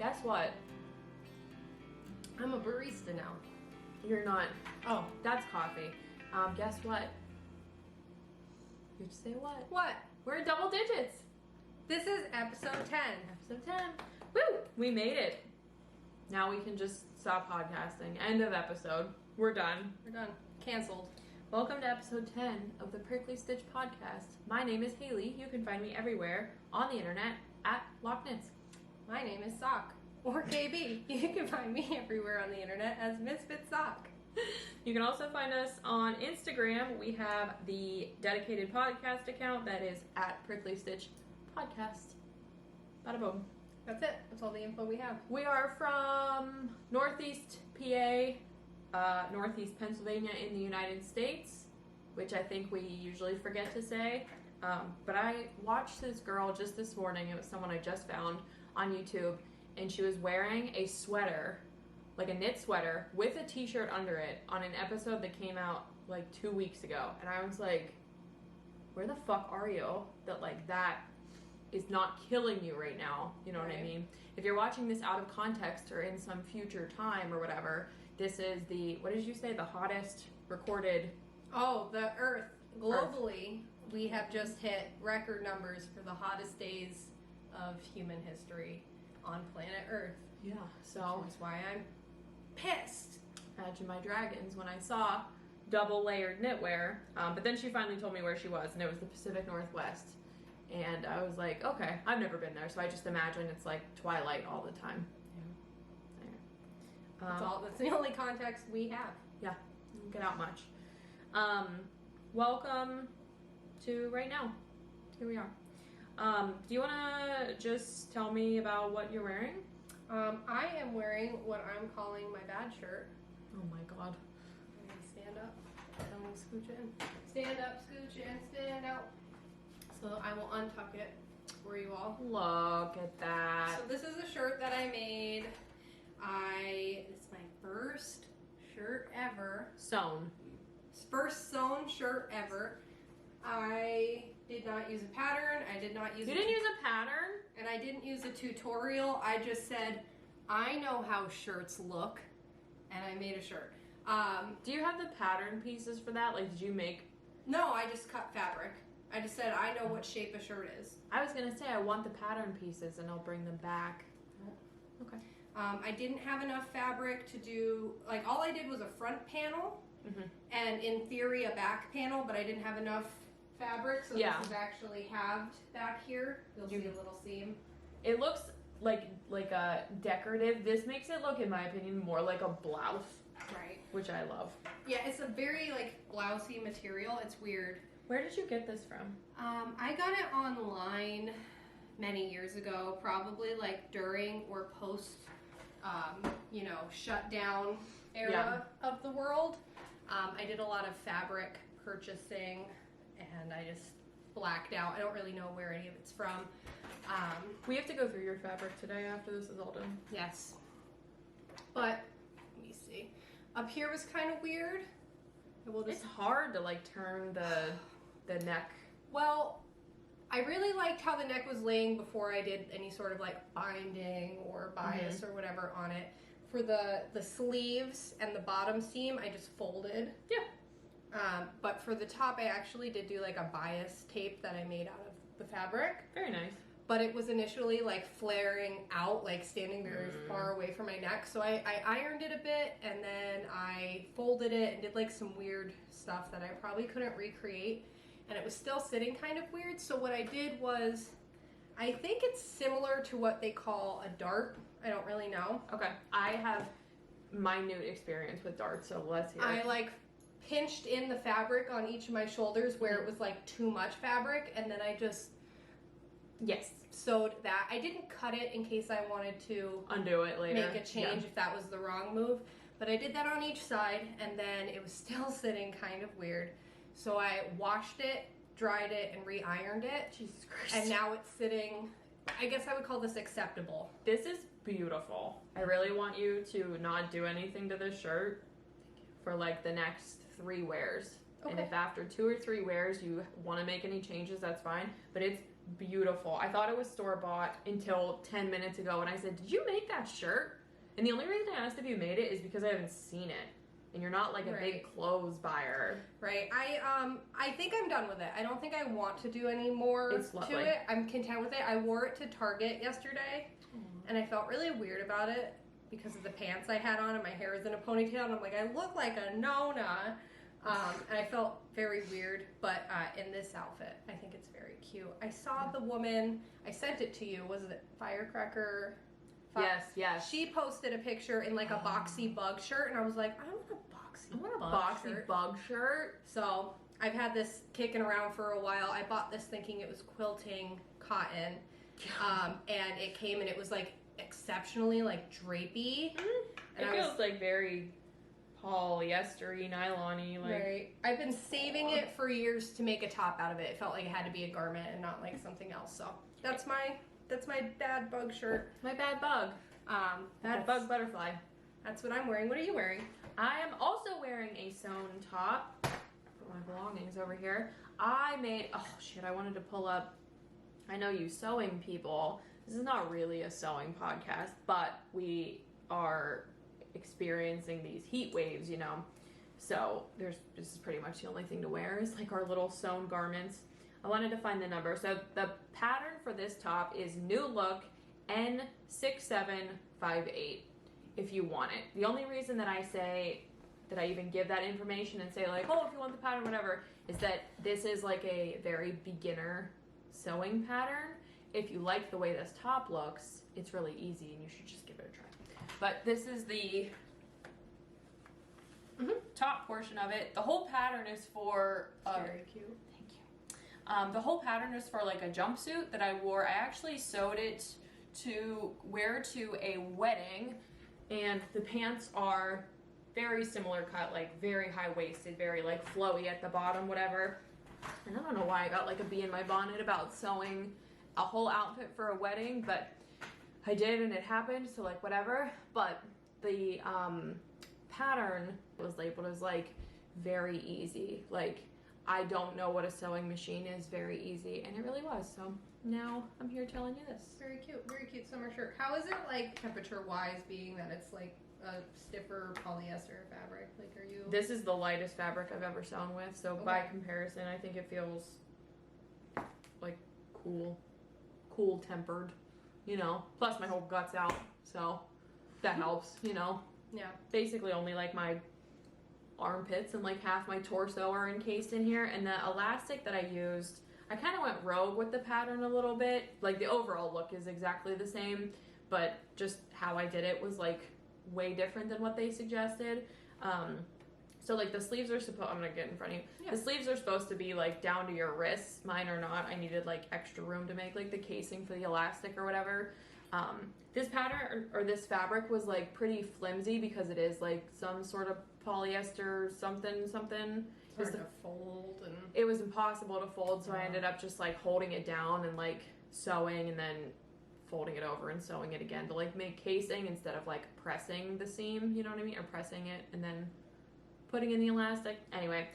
Guess what? I'm a barista now. You're not. Oh. That's coffee. Guess what? You just say what? What? We're in double digits. This is episode 10. Episode 10. Woo! We made it. Now we can just stop podcasting. End of episode. We're done. We're done. Canceled. Welcome to episode 10 of the Prickly Stitch podcast. My name is Haley. You can find me everywhere on the internet at Locknits. My name is Sock, or KB. You can find me everywhere on the internet as Misfit Sock. You can also find us on Instagram. We have the dedicated podcast account that is at Prickly Stitch Podcast. Bada boom. That's it. That's all the info we have. We are from Northeast PA, Northeast Pennsylvania in the United States, which I think we usually forget to say. But I watched this girl just this morning. It was someone I just found on YouTube, and she was wearing a sweater, like a knit sweater, with a t-shirt under it on an episode that came out like 2 weeks ago. And I was like, where the fuck are you? That is not killing you right now. You know what I mean? If you're watching this out of context or in some future time or whatever, this is the, what did you say, the hottest recorded... Oh, the Earth. Globally, we have just hit record numbers for the hottest days of human history on planet Earth. Yeah, so... That's why I'm pissed. Imagine my dragons when I saw double layered knitwear. But then she finally told me where she was, and it was the Pacific Northwest. And I was like, okay, I've never been there, so I just imagine it's like Twilight all the time. Yeah. That's the only context we have. Yeah, don't get out much. Welcome to right now. Here we are. Do you want to just tell me about what you're wearing? I am wearing what I'm calling my bad shirt. Oh my god. I'm going to stand up. I'm going to scooch in. Stand up, scooch in, stand out. So I will untuck it for you all. Look at that. So this is a shirt that I made. It's my first shirt ever. First sewn shirt ever. I did not use a pattern. I did not use You didn't use a pattern? And I didn't use a tutorial. I just said, I know how shirts look. And I made a shirt. Do you have the pattern pieces for that? Like, did you make... No, I just cut fabric. I just said, I know what shape a shirt is. I was going to say, I want the pattern pieces and I'll bring them back. Okay. I didn't have enough fabric to do... Like, all I did was a front panel. Mm-hmm. And in theory, a back panel, but I didn't have enough fabric, so this is actually halved back here. You'll see a little seam. It looks like a decorative. This makes it look, in my opinion, more like a blouse. Right. Which I love. Yeah, it's a very, blousy material. It's weird. Where did you get this from? I got it online many years ago, probably, during or post, shutdown era of the world. I did a lot of fabric purchasing, and I just blacked out. I don't really know where any of it's from. We have to go through your fabric today after this is all done. Yes. But, let me see. Up here was kind of weird. It's hard to, turn the neck. Well, I really liked how the neck was laying before I did any sort of, binding or bias or whatever on it. For the sleeves and the bottom seam, I just folded. Yeah. But for the top, I actually did do a bias tape that I made out of the fabric. Very nice. But it was initially flaring out, standing very far away from my neck. So I ironed it a bit, and then I folded it and did some weird stuff that I probably couldn't recreate. And it was still sitting kind of weird. So what I did was, I think it's similar to what they call a dart. I don't really know. Okay. I have minute experience with darts, so let's hear it. I pinched in the fabric on each of my shoulders where it was too much fabric, and then I just sewed that. I didn't cut it in case I wanted to undo it later, make a change if that was the wrong move, but I did that on each side, and then it was still sitting kind of weird. So I washed it, dried it, and re-ironed it. Jesus Christ. And now it's sitting, I guess I would call this acceptable. This is beautiful. I really want you to not do anything to this shirt for the next 3 wears. Okay. And if after 2 or 3 wears you want to make any changes, that's fine. But it's beautiful. I thought it was store-bought until 10 minutes ago when I said, did you make that shirt? And the only reason I asked if you made it is because I haven't seen it. And you're not like a big clothes buyer. Right. I think I'm done with it. I don't think I want to do any more to it. I'm content with it. I wore it to Target yesterday, and I felt really weird about it because of the pants I had on and my hair was in a ponytail, and I'm like, I look like a Nona. And I felt very weird, but in this outfit, I think it's very cute. I saw the woman, I sent it to you, was it Firecracker? Yes. She posted a picture in like a boxy bug shirt, and I was like, I want a boxy bug shirt. So I've had this kicking around for a while. I bought this thinking it was quilting cotton, and it came and it was like exceptionally like drapey. And it feels like very polyester-y, nylon-y. Like. Right. I've been saving it for years to make a top out of it. It felt like it had to be a garment and not like something else. So that's my bad bug shirt. My bad bug. Bad bug butterfly. That's what I'm wearing. What are you wearing? I am also wearing a sewn top. Put my belongings over here. I wanted to pull up. I know you sewing people. This is not really a sewing podcast, but we are experiencing these heat waves, you know. So this is pretty much the only thing to wear is like our little sewn garments. I wanted to find the number. So the pattern for this top is New Look N6758 if you want it. The only reason that I say that I even give that information and say like, oh, if you want the pattern, whatever, is that this is like a very beginner sewing pattern. If you like the way this top looks, it's really easy and you should just give it a try. But this is the top portion of it. The whole pattern is for... very cute. Thank you. The whole pattern is for like a jumpsuit that I wore. I actually sewed it to wear to a wedding, and the pants are very similar cut, like very high-waisted, very like flowy at the bottom, whatever. And I don't know why I got like a bee in my bonnet about sewing a whole outfit for a wedding, but I did and it happened, so like whatever. But the pattern was labeled as like very easy. Like, I don't know what a sewing machine is, very easy, and it really was. So now I'm here telling you this. Very cute summer shirt. How is it like temperature-wise, being that it's like a stiffer polyester fabric? Like, are you... This is the lightest fabric I've ever sewn with, so by comparison, I think it feels like cool tempered, you know. Plus my whole gut's out, so that helps, you know. Yeah. Basically only like my armpits and like half my torso are encased in here, and the elastic that I used, I kind of went rogue with the pattern a little bit. Like the overall look is exactly the same, but just how I did it was like way different than what they suggested. So like the sleeves are I'm gonna get in front of you. Yeah. The sleeves are supposed to be like down to your wrists. Mine are not. I needed like extra room to make like the casing for the elastic or whatever. This pattern or this fabric was like pretty flimsy because it is like some sort of polyester something. It's hard to fold, and it was impossible to fold, so I ended up just like holding it down and like sewing and then folding it over and sewing it again to like make casing instead of like pressing the seam, you know what I mean? Or pressing it and then putting in the elastic. Anyway,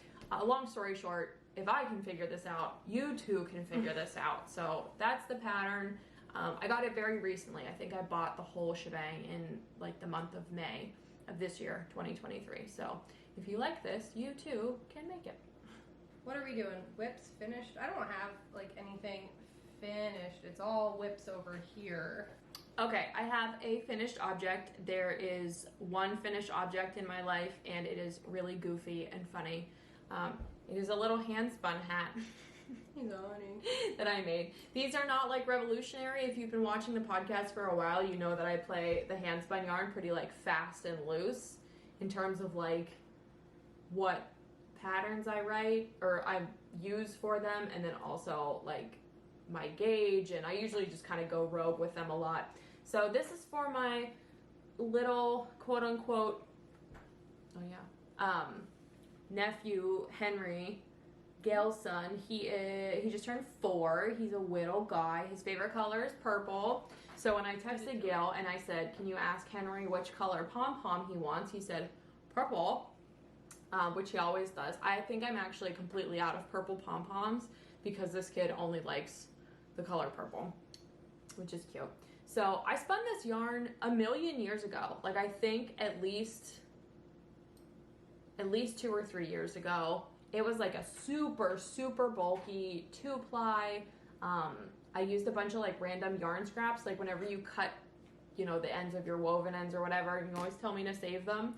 long story short, if I can figure this out, you too can figure this out. So that's the pattern. I got it very recently. I think I bought the whole shebang in like the month of May of this year, 2023. So if you like this, you too can make it. What are we doing? Whips finished? I don't have like anything finished. It's all whips over here. Okay, I have a finished object. There is one finished object in my life, and it is really goofy and funny. It is a little hand-spun hat that I made. These are not like revolutionary. If you've been watching the podcast for a while, you know that I play the hand-spun yarn pretty like fast and loose in terms of like what patterns I write or I use for them, and then also like my gauge, and I usually just kind of go rogue with them a lot. So this is for my little quote-unquote nephew Henry, Gail's son. He just turned 4. He's a little guy. His favorite color is purple. So when I texted Gail and I said, can you ask Henry which color pom-pom he wants, he said purple, which he always does. I think I'm actually completely out of purple pom-poms because this kid only likes the color purple, which is cute. So I spun this yarn a million years ago. Like I think at least 2 or 3 years ago. It was like a super, super bulky 2-ply. I used a bunch of like random yarn scraps. Like whenever you cut, you know, the ends of your woven ends or whatever, you can always tell me to save them.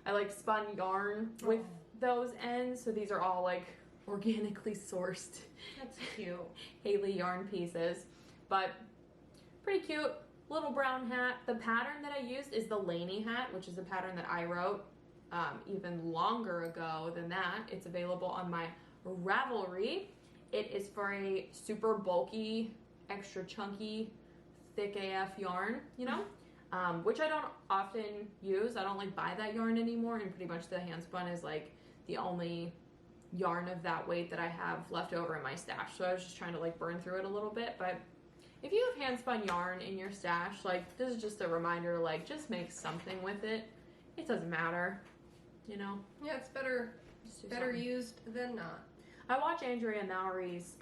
I like spun yarn with those ends. So these are all like organically sourced. That's cute. Haley yarn pieces. But pretty cute. Little brown hat. The pattern that I used is the Laney hat, which is a pattern that I wrote even longer ago than that. It's available on my Ravelry. It is for a super bulky, extra chunky, thick AF yarn, you know, which I don't often use. I don't like buy that yarn anymore, and pretty much the hand spun is like the only yarn of that weight that I have left over in my stash. So I was just trying to like burn through it a little bit. But if you have hand spun yarn in your stash, like this is just a reminder to like just make something with it. It doesn't matter, you know. Yeah, it's better used than not. I watch Andrea Mowry's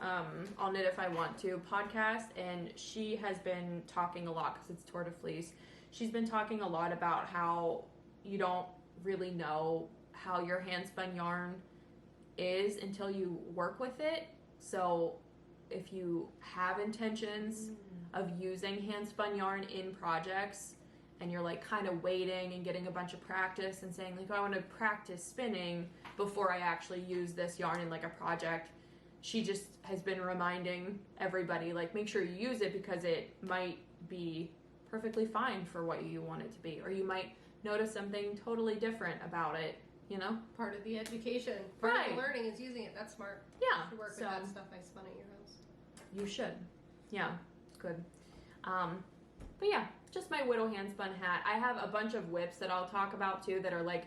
I'll Knit If I Want To podcast, and she has been talking a lot, because it's Tour de Fleece. She's been talking a lot about how you don't really know how your hand spun yarn is until you work with it. So if you have intentions of using hand spun yarn in projects, and you're like kind of waiting and getting a bunch of practice and saying like, oh, I want to practice spinning before I actually use this yarn in like a project, she just has been reminding everybody like, make sure you use it, because it might be perfectly fine for what you want it to be, or you might notice something totally different about it, you know. Part of the education, part of the learning is using it. That's smart. Yeah, you should work with that stuff I spun at your house. You should. Yeah, good. But yeah, just my Widow hand spun hat. I have a bunch of whips that I'll talk about too that are like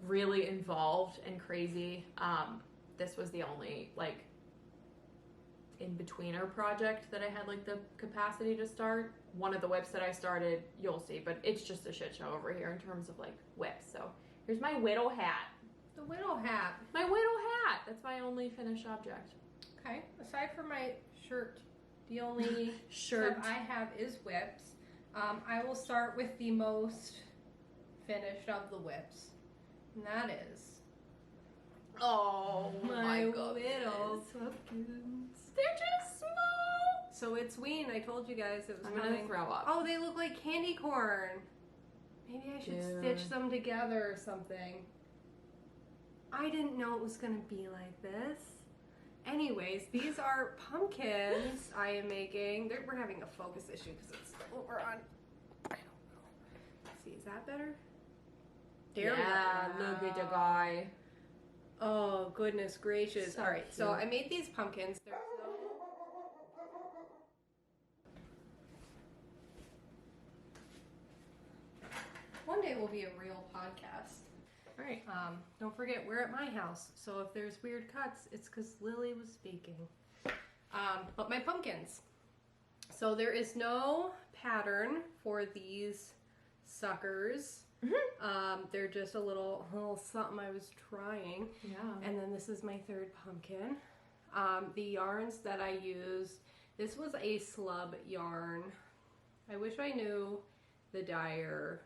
really involved and crazy. This was the only like in-betweener project that I had like the capacity to start. One of the whips that I started, you'll see, but it's just a shit show over here in terms of like whips. So here's my Widow hat. The Widow hat. My Widow hat. That's my only finished object. Okay. Aside from my shirt, the only shirt stuff I have is whips. I will start with the most finished of the whips, and that is my Widow pumpkins. They're just small. So it's Ween. I told you guys it was I'm coming. gonna throw up. Oh, they look like candy corn. Maybe I should stitch them together or something. I didn't know it was gonna be like this. Anyways, these are pumpkins I am making. We're having a focus issue because it's over on. I don't know. Let's see, is that better? There we go. Look at the guy. Oh, goodness gracious. So all right, cute. so I made these pumpkins. They're One day will be a real podcast. All right. Don't forget, we're at my house, so if there's weird cuts, it's because Lily was speaking. But my pumpkins. So there is no pattern for these suckers. They're just a little something I was trying. Yeah. And then this is my third pumpkin. The yarns that I used, this was a slub yarn. I wish I knew the dyer.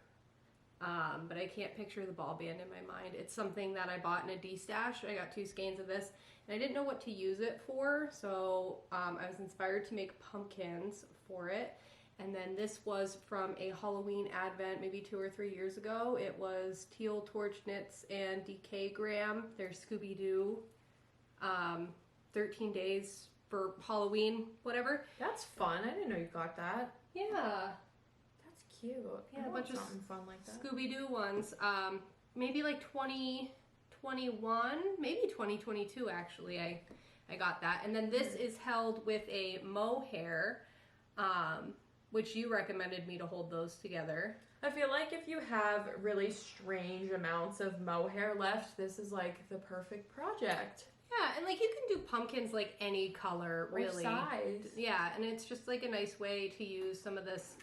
But I can't picture the ball band in my mind. It's something that I bought in a D-stash. I got 2 skeins of this, and I didn't know what to use it for, so I was inspired to make pumpkins for it. And then this was from a Halloween advent maybe 2 or 3 years ago. It was Teal Torch Knits and DK Graham. They're Scooby-Doo. 13 days for Halloween, whatever. That's fun. I didn't know you got that. Yeah. Cute. Yeah, I a bunch of something fun like that. Scooby-Doo ones. Maybe like 2021, maybe 2022 actually. I got that. And then this is held with a mohair, which you recommended me to hold those together. I feel like if you have really strange amounts of mohair left, this is like the perfect project. Yeah, and like you can do pumpkins like any color, really. Or size. Yeah, and it's just like a nice way to use some of this.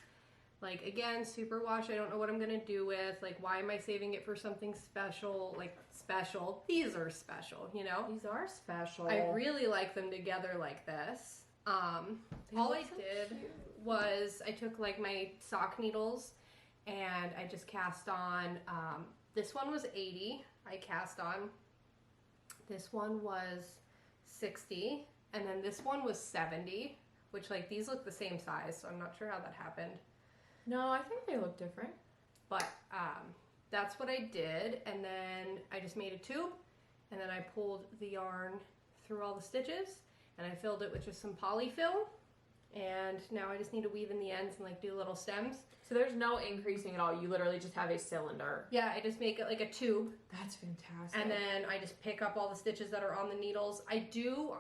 Like, again, superwash, I don't know what I'm going to do with. Like, why am I saving it for something special? Like, special. These are special, you know? These are special. I really like them together like this. All I did was I took like my sock needles and I just cast on, this one was 80, I cast on. This one was 60, and then this one was 70, which like these look the same size, so I'm not sure how that happened. No, I think they look different. But that's what I did, and then I just made a tube, and then I pulled the yarn through all the stitches, and I filled it with just some polyfill, and now I just need to weave in the ends and like do little stems. So there's no increasing at all. You literally just have a cylinder. Yeah, I just make it like a tube. That's fantastic. And then I just pick up all the stitches that are on the needles. I do,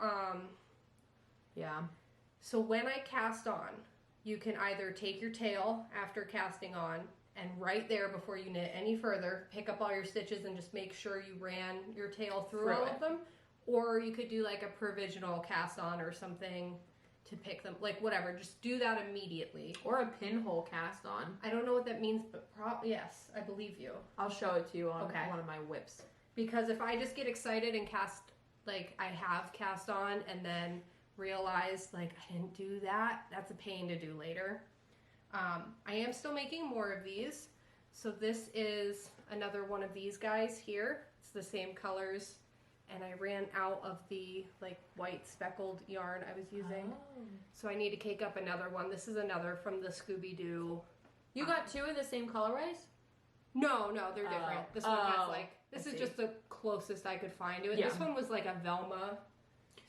yeah. So when I cast on, you can either take your tail after casting on and right there before you knit any further, pick up all your stitches and just make sure you ran your tail through all of them. Or you could do like a provisional cast on or something to pick them, like whatever, just do that immediately. Or a pinhole cast on. I don't know what that means, but yes, I believe you. I'll show it to you on one of my whips. Because if I just get excited and cast, like I have cast on and then realize like I didn't do that, that's a pain to do later. I am still making more of these. So this is another one of these guys here. It's the same colors. And I ran out of the like white speckled yarn I was using. Oh. So I need to cake up another one. This is another from the Scooby-Doo. You got two of the same colorways? No, they're different. This one has like, this is just the closest I could find to it. Yeah. This one was like a Velma.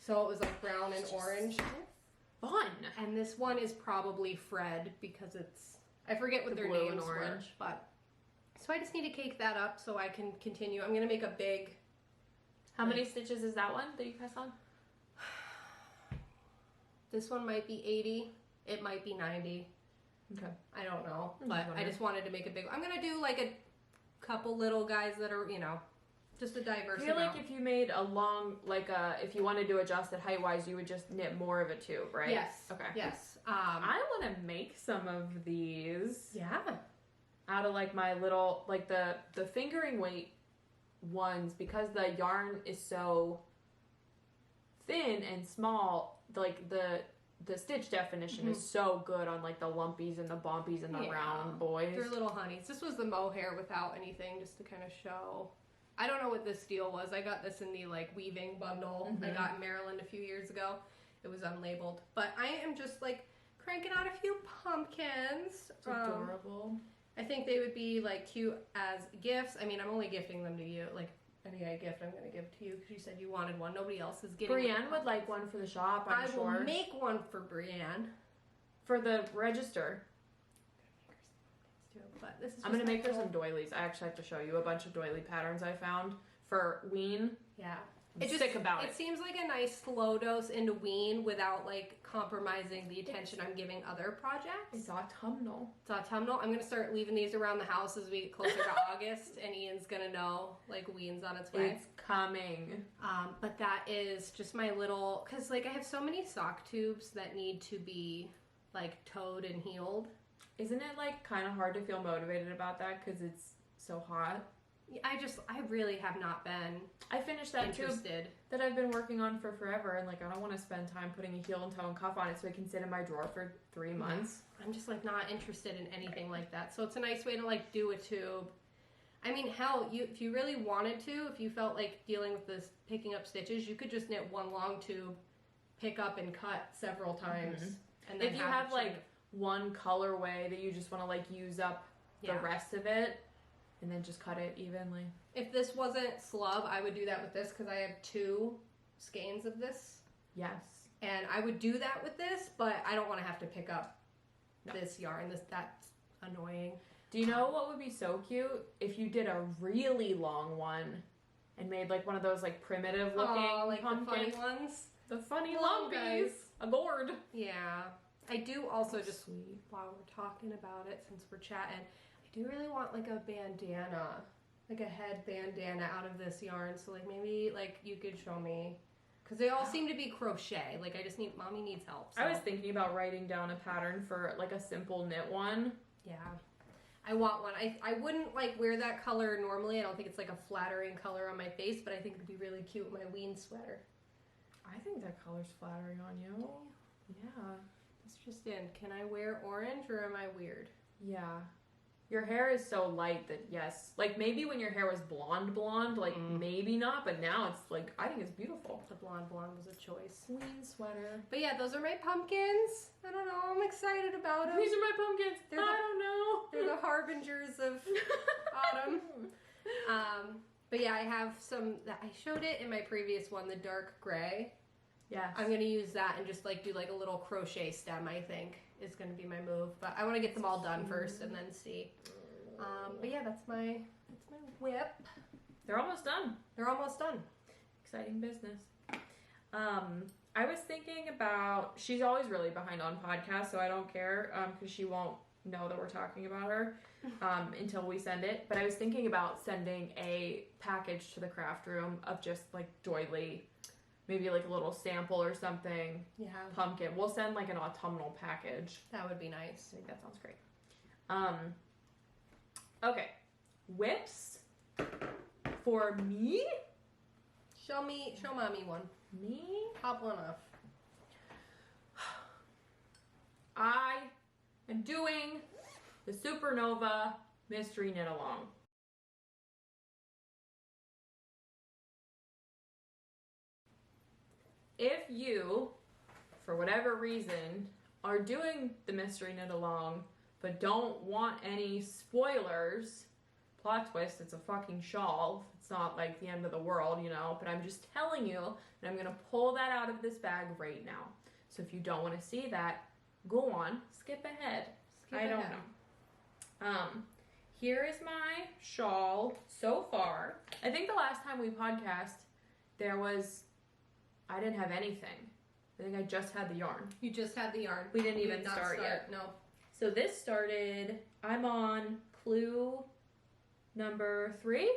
So it was like brown and orange. So fun. And this one is probably Fred because it's, I forget what their blue names and orange. were. But, so I just need to cake that up so I can continue. I'm going to make a big... How many stitches is that one that you cast on? This one might be 80. It might be 90. Okay. I don't know. But I just wanted to make a big one. I'm going to do like a couple little guys that are, you know, just a diverse I feel amount. like if you made a long, like if you wanted to adjust it height-wise, you would just knit more of a tube, right? Yes. Okay. Yes. I want to make some of these. Yeah. Out of like my little, like the fingering weight ones, because the yarn is so thin and small, like the stitch definition is so good on like the lumpies and the bompies and the round boys. They're little honeys. This was the mohair without anything, just to kind of show. I don't know what this steel was. I got this in the like weaving bundle I got in Maryland a few years ago. It was unlabeled. But I am just like cranking out a few pumpkins. It's adorable. I think they would be like cute as gifts. I mean, I'm only gifting them to you. Like any gift I'm going to give to you because you said you wanted one. Nobody else is getting Brienne would like one for the shop, I'm sure. I will make one for Brienne. For the register. But this is I'm going to make her some doilies. I actually have to show you a bunch of doily patterns I found for Ween. Yeah. I'm sick about it. It seems like a nice slow dose into Ween without like compromising the attention I'm giving other projects. It's autumnal. It's autumnal. I'm going to start leaving these around the house as we get closer to August, and Ian's going to know like Ween's on its way. It's coming. But that is just my little, because like I have so many sock tubes that need to be like toed and heeled. Isn't it like kind of hard to feel motivated about that because it's so hot? I really have not been I finished that interested. tube that I've been working on for forever, and like I don't want to spend time putting a heel and toe and cuff on it so it can sit in my drawer for 3 months. I'm just like not interested in anything like that. So it's a nice way to like do a tube. I mean, hell, if you really wanted to, if you felt like dealing with this picking up stitches, you could just knit one long tube, pick up and cut several times. And then if you have like one colorway that you just want to like use up the rest of it, and then just cut it evenly. If this wasn't slub, I would do that with this because I have 2 skeins of this. Yes. And I would do that with this, but I don't want to have to pick up this yarn. That's annoying. Do you know what would be so cute? If you did a really long one and made like one of those like primitive looking like pumpkins. the funny ones. The funny Long lumpies. guys. A gourd. Yeah. I do also just, sweet. while we're talking about it, since we're chatting, I do really want like a bandana, like a head bandana out of this yarn. So like maybe like you could show me, because they all seem to be crochet. Like I just need, mommy needs help. So. I was thinking about writing down a pattern for like a simple knit one. Yeah. I want one. I wouldn't like wear that color normally. I don't think it's like a flattering color on my face, but I think it'd be really cute with my Ween sweater. I think that color's flattering on you. Yeah. It's just in. Can I wear orange or am I weird? Yeah. Your hair is so light that yes. Like maybe when your hair was blonde, like maybe not, but now it's like, I think it's beautiful. The blonde was a choice. Queen sweater. But yeah, those are my pumpkins. I don't know, I'm excited about them. These are my pumpkins. I don't know. They're the harbingers of autumn. But yeah, I have some, I showed it in my previous one, the dark gray. Yes. I'm going to use that and just like do like a little crochet stem, I think, is going to be my move. But I want to get them all done first and then see. But yeah, that's my whip. They're almost done. They're almost done. Exciting business. I was thinking about, she's always really behind on podcasts, so I don't care because she won't know that we're talking about her until we send it. But I was thinking about sending a package to the craft room of just like doily, maybe like a little sample or something. Yeah. Pumpkin. We'll send like an autumnal package. That would be nice. I think that sounds great. Okay. Whips for me? Show mommy one. Me? Pop one off. I am doing the Supernova Mystery Knit Along. If you, for whatever reason, are doing the Mystery Knit Along but don't want any spoilers, plot twist, it's a fucking shawl. It's not like the end of the world, you know, but I'm just telling you that I'm going to pull that out of this bag right now. So if you don't want to see that, go on, skip ahead. I don't know. Here is my shawl so far. I think the last time we podcast, I didn't have anything. I think I just had the yarn. You just had the yarn. We didn't even start yet. No. So this started, I'm on clue number 3.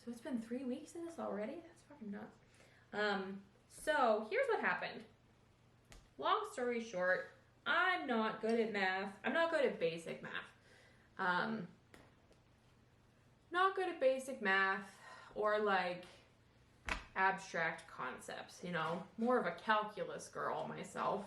So it's been 3 weeks in this already? That's fucking nuts. So here's what happened. Long story short, I'm not good at math. I'm not good at basic math. Not good at basic math or like abstract concepts, you know, more of a calculus girl myself.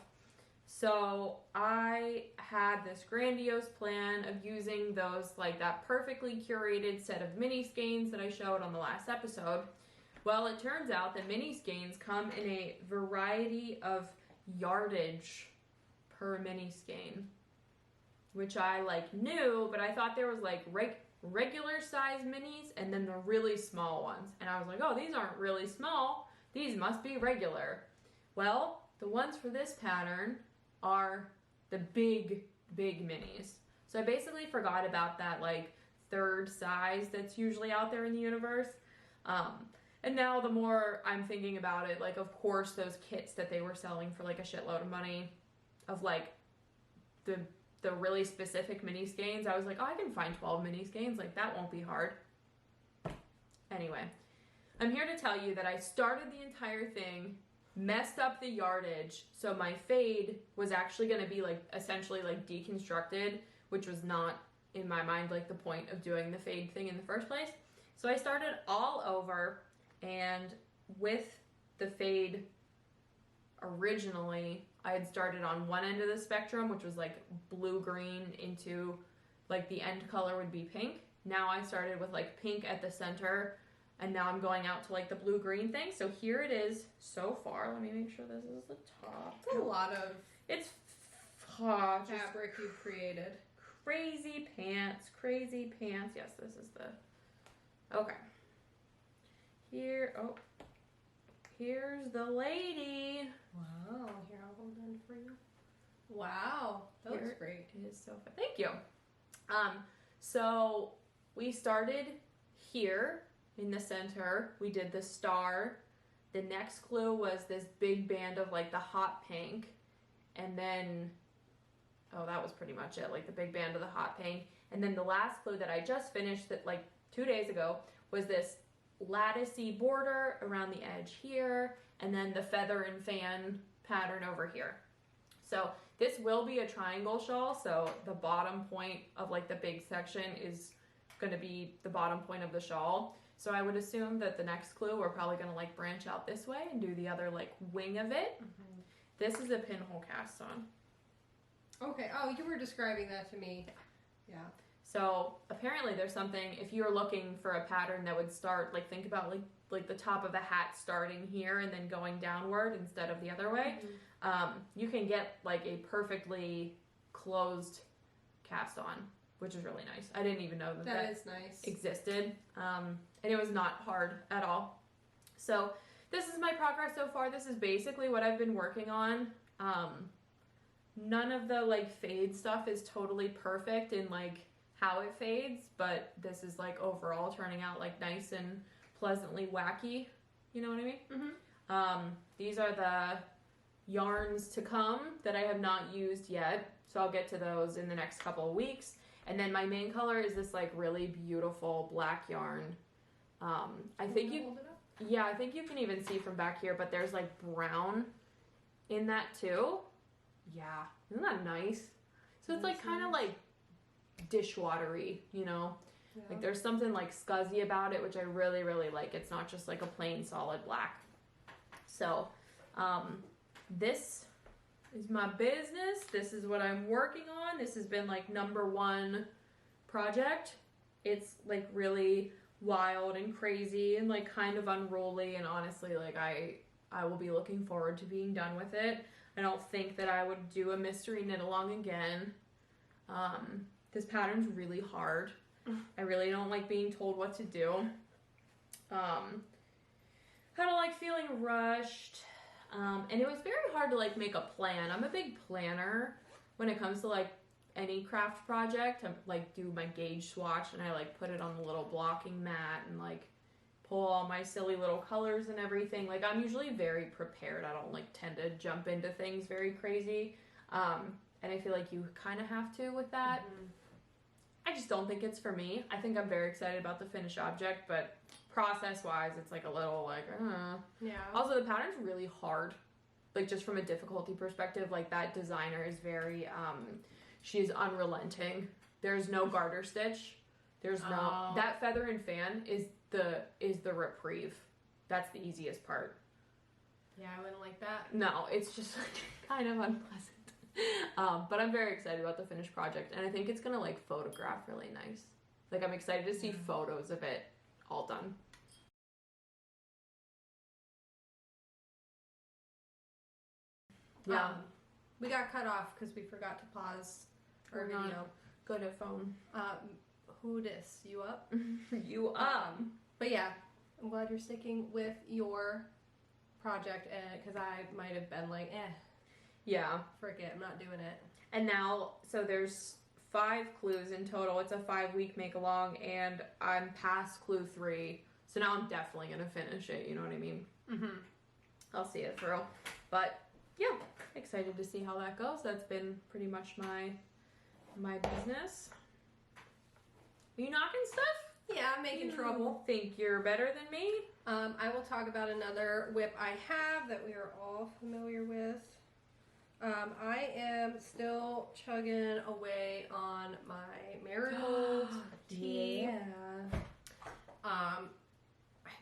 So I had this grandiose plan of using those, like that perfectly curated set of mini skeins that I showed on the last episode. Well, it turns out that mini skeins come in a variety of yardage per mini skein, which I like knew, but I thought there was like regular size minis and then the really small ones. And I was like, oh, these aren't really small. These must be regular. Well, the ones for this pattern are the big minis. So I basically forgot about that like third size that's usually out there in the universe. And now the more I'm thinking about it, like of course those kits that they were selling for like a shitload of money of like the really specific mini skeins, I was like, oh, I can find 12 mini skeins, like that won't be hard. Anyway, I'm here to tell you that I started the entire thing, messed up the yardage, so my fade was actually going to be like essentially like deconstructed, which was not in my mind like the point of doing the fade thing in the first place. So I started all over, and with the fade originally I had started on one end of the spectrum, which was like blue-green into like the end color would be pink. Now I started with like pink at the center, and now I'm going out to like the blue-green thing. So here it is so far. Let me make sure this is the top. It's a lot of fabric you've created. Crazy pants. Yes, this is the... Okay. Here's the lady. Wow, here, I'll hold on for you. Wow, that looks great. It is so fun. Thank you. So we started here in the center. We did the star. The next clue was this big band of like the hot pink. And then, oh, that was pretty much it, like the big band of the hot pink. And then the last clue that I just finished that like 2 days ago was this latticey border around the edge here, and then the feather and fan pattern over here. So this will be a triangle shawl, so the bottom point of like the big section is going to be the bottom point of the shawl. So I would assume that the next clue we're probably going to like branch out this way and do the other like wing of it. This is a pinhole cast on. Okay. Oh, you were describing that to me. Yeah. So apparently there's something, if you're looking for a pattern that would start, like think about like the top of a hat starting here and then going downward instead of the other way. You can get like a perfectly closed cast on, which is really nice. I didn't even know that is nice. existed. And it was not hard at all. So this is my progress so far. This is basically what I've been working on. None of the like fade stuff is totally perfect in like how it fades, but this is like overall turning out like nice and pleasantly wacky. You know what I mean? Mm-hmm. These are the yarns to come that I have not used yet, so I'll get to those in the next couple of weeks. And then my main color is this like really beautiful black yarn. I think I think you can even see from back here, but there's like brown in that too. Yeah, isn't that nice? So it's like kind of like dishwatery, you know? Yeah. Like there's something like scuzzy about it, which I really, really like. It's not just like a plain solid black. So, this is my business. This is what I'm working on. This has been like #1 project. It's like really wild and crazy and like kind of unruly, and honestly like I will be looking forward to being done with it. I don't think that I would do a mystery knit along again. This pattern's really hard. I really don't like being told what to do. Kind of like feeling rushed. And it was very hard to like make a plan. I'm a big planner when it comes to like any craft project. I like do my gauge swatch and I like put it on the little blocking mat and like pull all my silly little colors and everything. Like I'm usually very prepared. I don't like tend to jump into things very crazy. And I feel like you kind of have to with that. Mm-hmm. I just don't think it's for me. I think I'm very excited about the finished object, but process-wise, it's like a little like, Yeah. Also, the pattern's really hard. Like, just from a difficulty perspective, like, that designer is very, she's unrelenting. There's no garter stitch. There's no, that feather and fan is the reprieve. That's the easiest part. Yeah, I wouldn't like that. No, it's just like, kind of unpleasant. But I'm very excited about the finished project, and I think it's gonna like photograph really nice. Like I'm excited to see photos of it all done. Yeah, we got cut off because we forgot to pause our video. Go to phone. Who dis? You up? You up? But yeah, I'm glad you're sticking with your project, because I might have been like, Yeah. frick it, I'm not doing it. And now, so there's 5 clues in total. It's a 5-week make-along, and I'm past clue 3. So now I'm definitely going to finish it, you know what I mean? Mm-hmm. I'll see it through. But, yeah, excited to see how that goes. That's been pretty much my business. Are you knocking stuff? Yeah, I'm making trouble. Think you're better than me? I will talk about another whip I have that we are all familiar with. I am still chugging away on my marigold tea. Yeah. I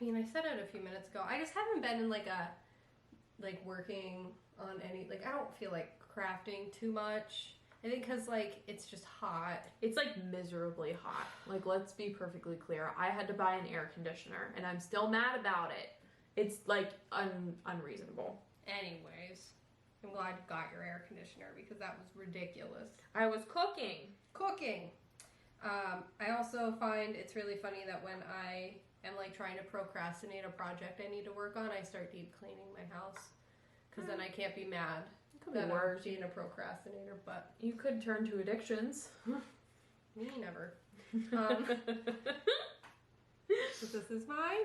mean, I said it a few minutes ago. I just haven't been in like working on any, like, I don't feel like crafting too much. I think because like it's just hot. It's like miserably hot. Like, let's be perfectly clear. I had to buy an air conditioner and I'm still mad about it. It's like unreasonable. Anyways, I'm glad you got your air conditioner because that was ridiculous. I was cooking. I also find it's really funny that when I am like trying to procrastinate a project I need to work on, I start deep cleaning my house because then I can't be mad. Could be worse. Being a procrastinator, but you could turn to addictions. Me never. So this is my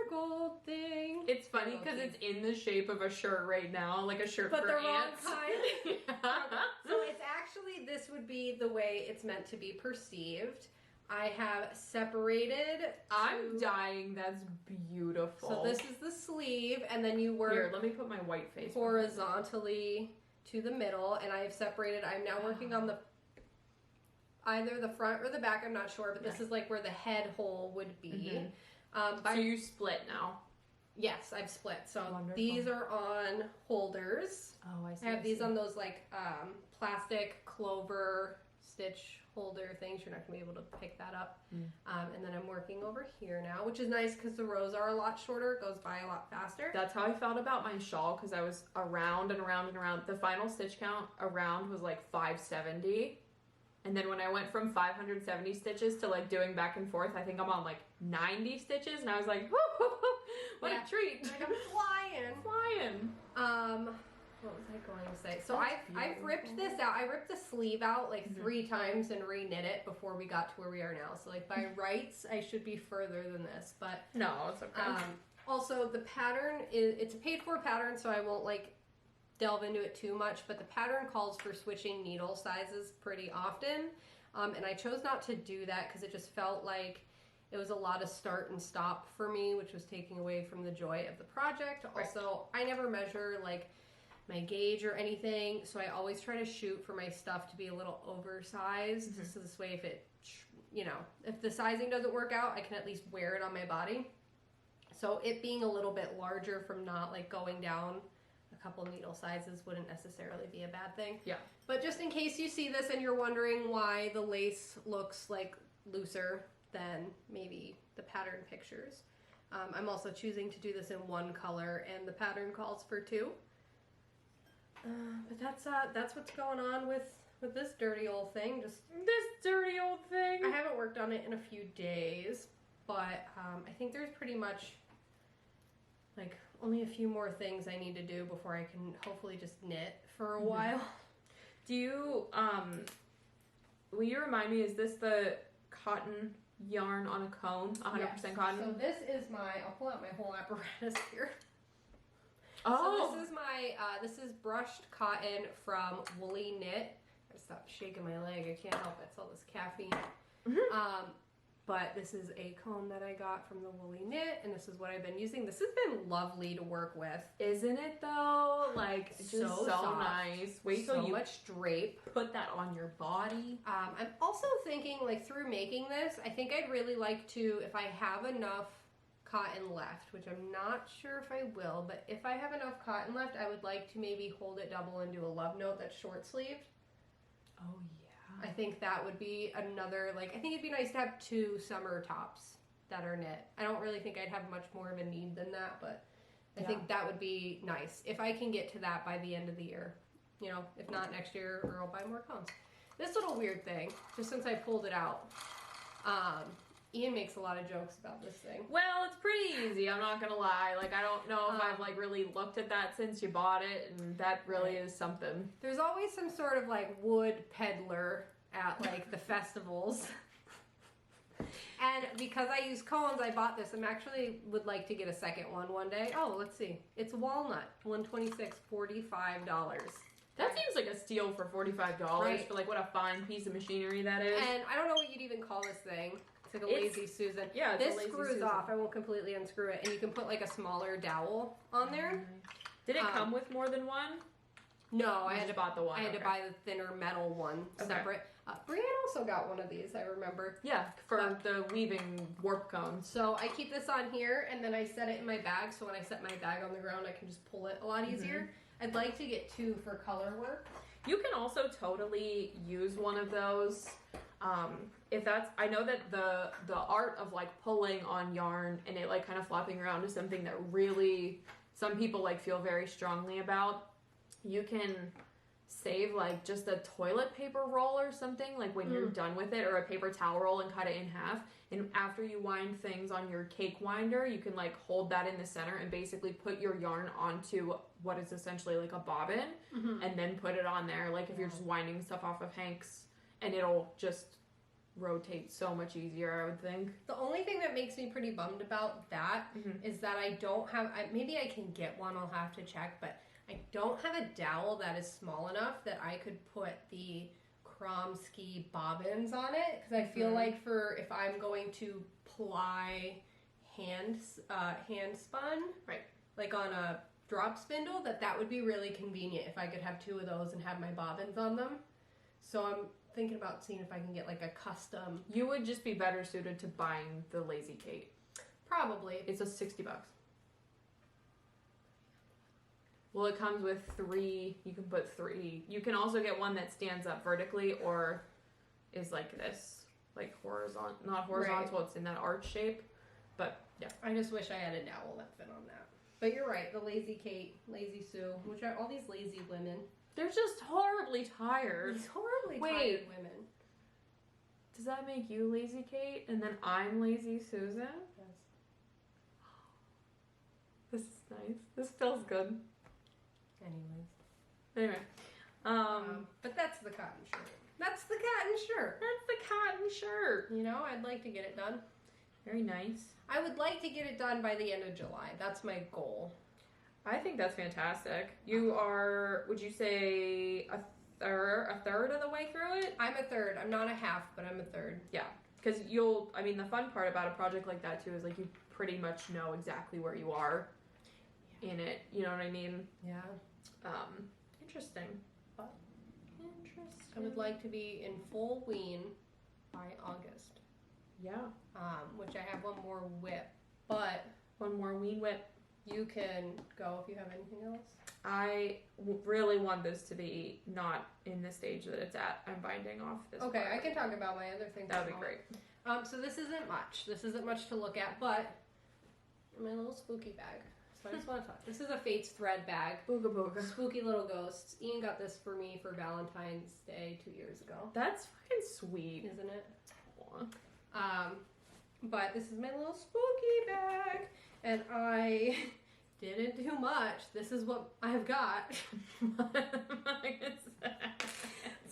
marigold thing. It's funny because it's in the shape of a shirt right now, like a shirt but for the ants. wrong kind. So it's actually, this would be the way it's meant to be perceived. I have separated. I'm dying. That's beautiful. So this is the sleeve, and then you work. Here, let me put my white face horizontally to the middle, and I have separated. I'm now working on either the front or the back. I'm not sure, but this is like where the head hole would be. So you split now. Yes, I've split. So Wonderful. these are on holders. Oh, I see. I have these on those like plastic clover stitch holder things. You're not gonna be able to pick that up. And then I'm working over here now, which is nice because the rows are a lot shorter. It goes by a lot faster. That's how I felt about my shawl, because I was around and around and around. The final stitch count around was like 570. And then when I went from 570 stitches to like doing back and forth, I think I'm on like 90 stitches, and I was like, whoo, what a treat. Like I'm flying. What was I going to say? So I've ripped this out. I ripped the sleeve out like 3 times and re-knit it before we got to where we are now. So like by rights, I should be further than this, but no, it's okay. Also the pattern it's a paid for pattern, so I won't like delve into it too much, but the pattern calls for switching needle sizes pretty often. And I chose not to do that because it just felt like it was a lot of start and stop for me, which was taking away from the joy of the project. Right. Also, I never measure like my gauge or anything, so I always try to shoot for my stuff to be a little oversized, so this way if it, you know, if the sizing doesn't work out, I can at least wear it on my body. So it being a little bit larger from not like going down a couple needle sizes wouldn't necessarily be a bad thing. Yeah. But just in case you see this and you're wondering why the lace looks like looser than maybe the pattern pictures, I'm also choosing to do this in one color, and the pattern calls for 2. But that's what's going on with this dirty old thing. Just this dirty old thing. I haven't worked on it in a few days, but I think there's pretty much like only a few more things I need to do before I can hopefully just knit for a while. Do you will you remind me, is this the cotton yarn on a cone? 100% Yes. cotton? So this is I'll pull out my whole apparatus here. Oh, So this is this is brushed cotton from Woolly Knit. I stopped shaking my leg. I can't help it. It's all this caffeine. But this is a cone that I got from the Woolly Knit, and this is what I've been using. This has been lovely to work with. Isn't it though? Like, it's So just so soft. nice. Wait so till you much drape. put that on your body. I'm also thinking, like, through making this, I think I'd really like to, if I have enough cotton left, which I'm not sure if I will, but if I have enough cotton left, I would like to maybe hold it double and do a love note that's short sleeved. Oh yeah. I think that would be another, like, I think it'd be nice to have 2 summer tops that are knit. I don't really think I'd have much more of a need than that, but I think that would be nice if I can get to that by the end of the year. You know, if not next year, or I'll buy more cones. This little weird thing, just since I pulled it out, Ian makes a lot of jokes about this thing. Well, it's pretty easy, I'm not gonna lie. Like, I don't know if I've like really looked at that since you bought it, and that really is something. There's always some sort of like wood peddler at like the festivals. And because I use cones, I bought this. I'm actually would like to get a second one day. Oh, let's see. It's walnut, $126, $45. That seems like a steal for $45 Right. for like what a fine piece of machinery that is. And I don't know what you'd even call this thing. It's like a It's- lazy Susan. Yeah, it's This a lazy screws Susan. off. I won't completely unscrew it. And you can put like a smaller dowel on there. Did it come with more than one? No, I I had to buy the one. I had to buy the thinner metal one Okay. separate. Brienne also got one of these, I remember. Yeah, for the weaving warp cones. So I keep this on here, and then I set it in my bag, so when I set my bag on the ground, I can just pull it a lot easier. I'd like to get 2 for color work. You can also totally use one of those. If that's, I know that the art of like pulling on yarn and it like kind of flopping around is something that really some people like feel very strongly about. You can save like just a toilet paper roll or something, like when you're done with it, or a paper towel roll, and cut it in half. And after you wind things on your cake winder, you can like hold that in the center and basically put your yarn onto what is essentially like a bobbin, and then put it on there. Like if you're just winding stuff off of Hanks, and it'll just rotate so much easier, I would think. The only thing that makes me pretty bummed about that is that I don't have, maybe I can get one, I'll have to check, but I don't have a dowel that is small enough that I could put the Kromsky bobbins on it, because I feel like for if I'm going to ply hand spun, Right. like on a drop spindle, that would be really convenient if I could have 2 of those and have my bobbins on them. So I'm thinking about seeing if I can get like a custom. You would just be better suited to buying the Lazy Kate. Probably. It's a $60. Well, it comes with 3. You can put 3. You can also get one that stands up vertically or is like this, like horizontal, not horizontal. Right. It's in that arch shape. But yeah, I just wish I had a dowel that fit on that. But you're right. The Lazy Kate, Lazy Sue, which are all these lazy women. They're just horribly tired. These horribly tired women. Does that make you Lazy Kate and then I'm Lazy Susan? Yes. This is nice. This feels good. Anyway. But that's the cotton shirt. That's the cotton shirt. That's the cotton shirt. You know, I'd like to get it done. Very nice. I would like to get it done by the end of July. That's my goal. I think that's fantastic. You are, would you say, a third of the way through it? I'm a third. I'm not a half, but I'm a third. Yeah. Because the fun part about a project like that, too, is, like, you pretty much know exactly where you are in it. You know what I mean? Yeah. Interesting. I would like to be in full wean by August. Yeah. Which I have one more whip, but... One more wean whip. You can go if you have anything else. I really want this to be not in the stage that it's at. I'm binding off this. Okay, part. I can talk about my other things. That would be great. So this isn't much. This isn't much to look at, but my little spooky bag. So I just want to talk. This is a Fates thread bag. Booga booga. Spooky little ghosts. Ian got this for me for Valentine's Day 2 years ago. That's fucking sweet. Isn't it? Aww. But this is my little spooky bag. And I didn't do much. This is what I've got. But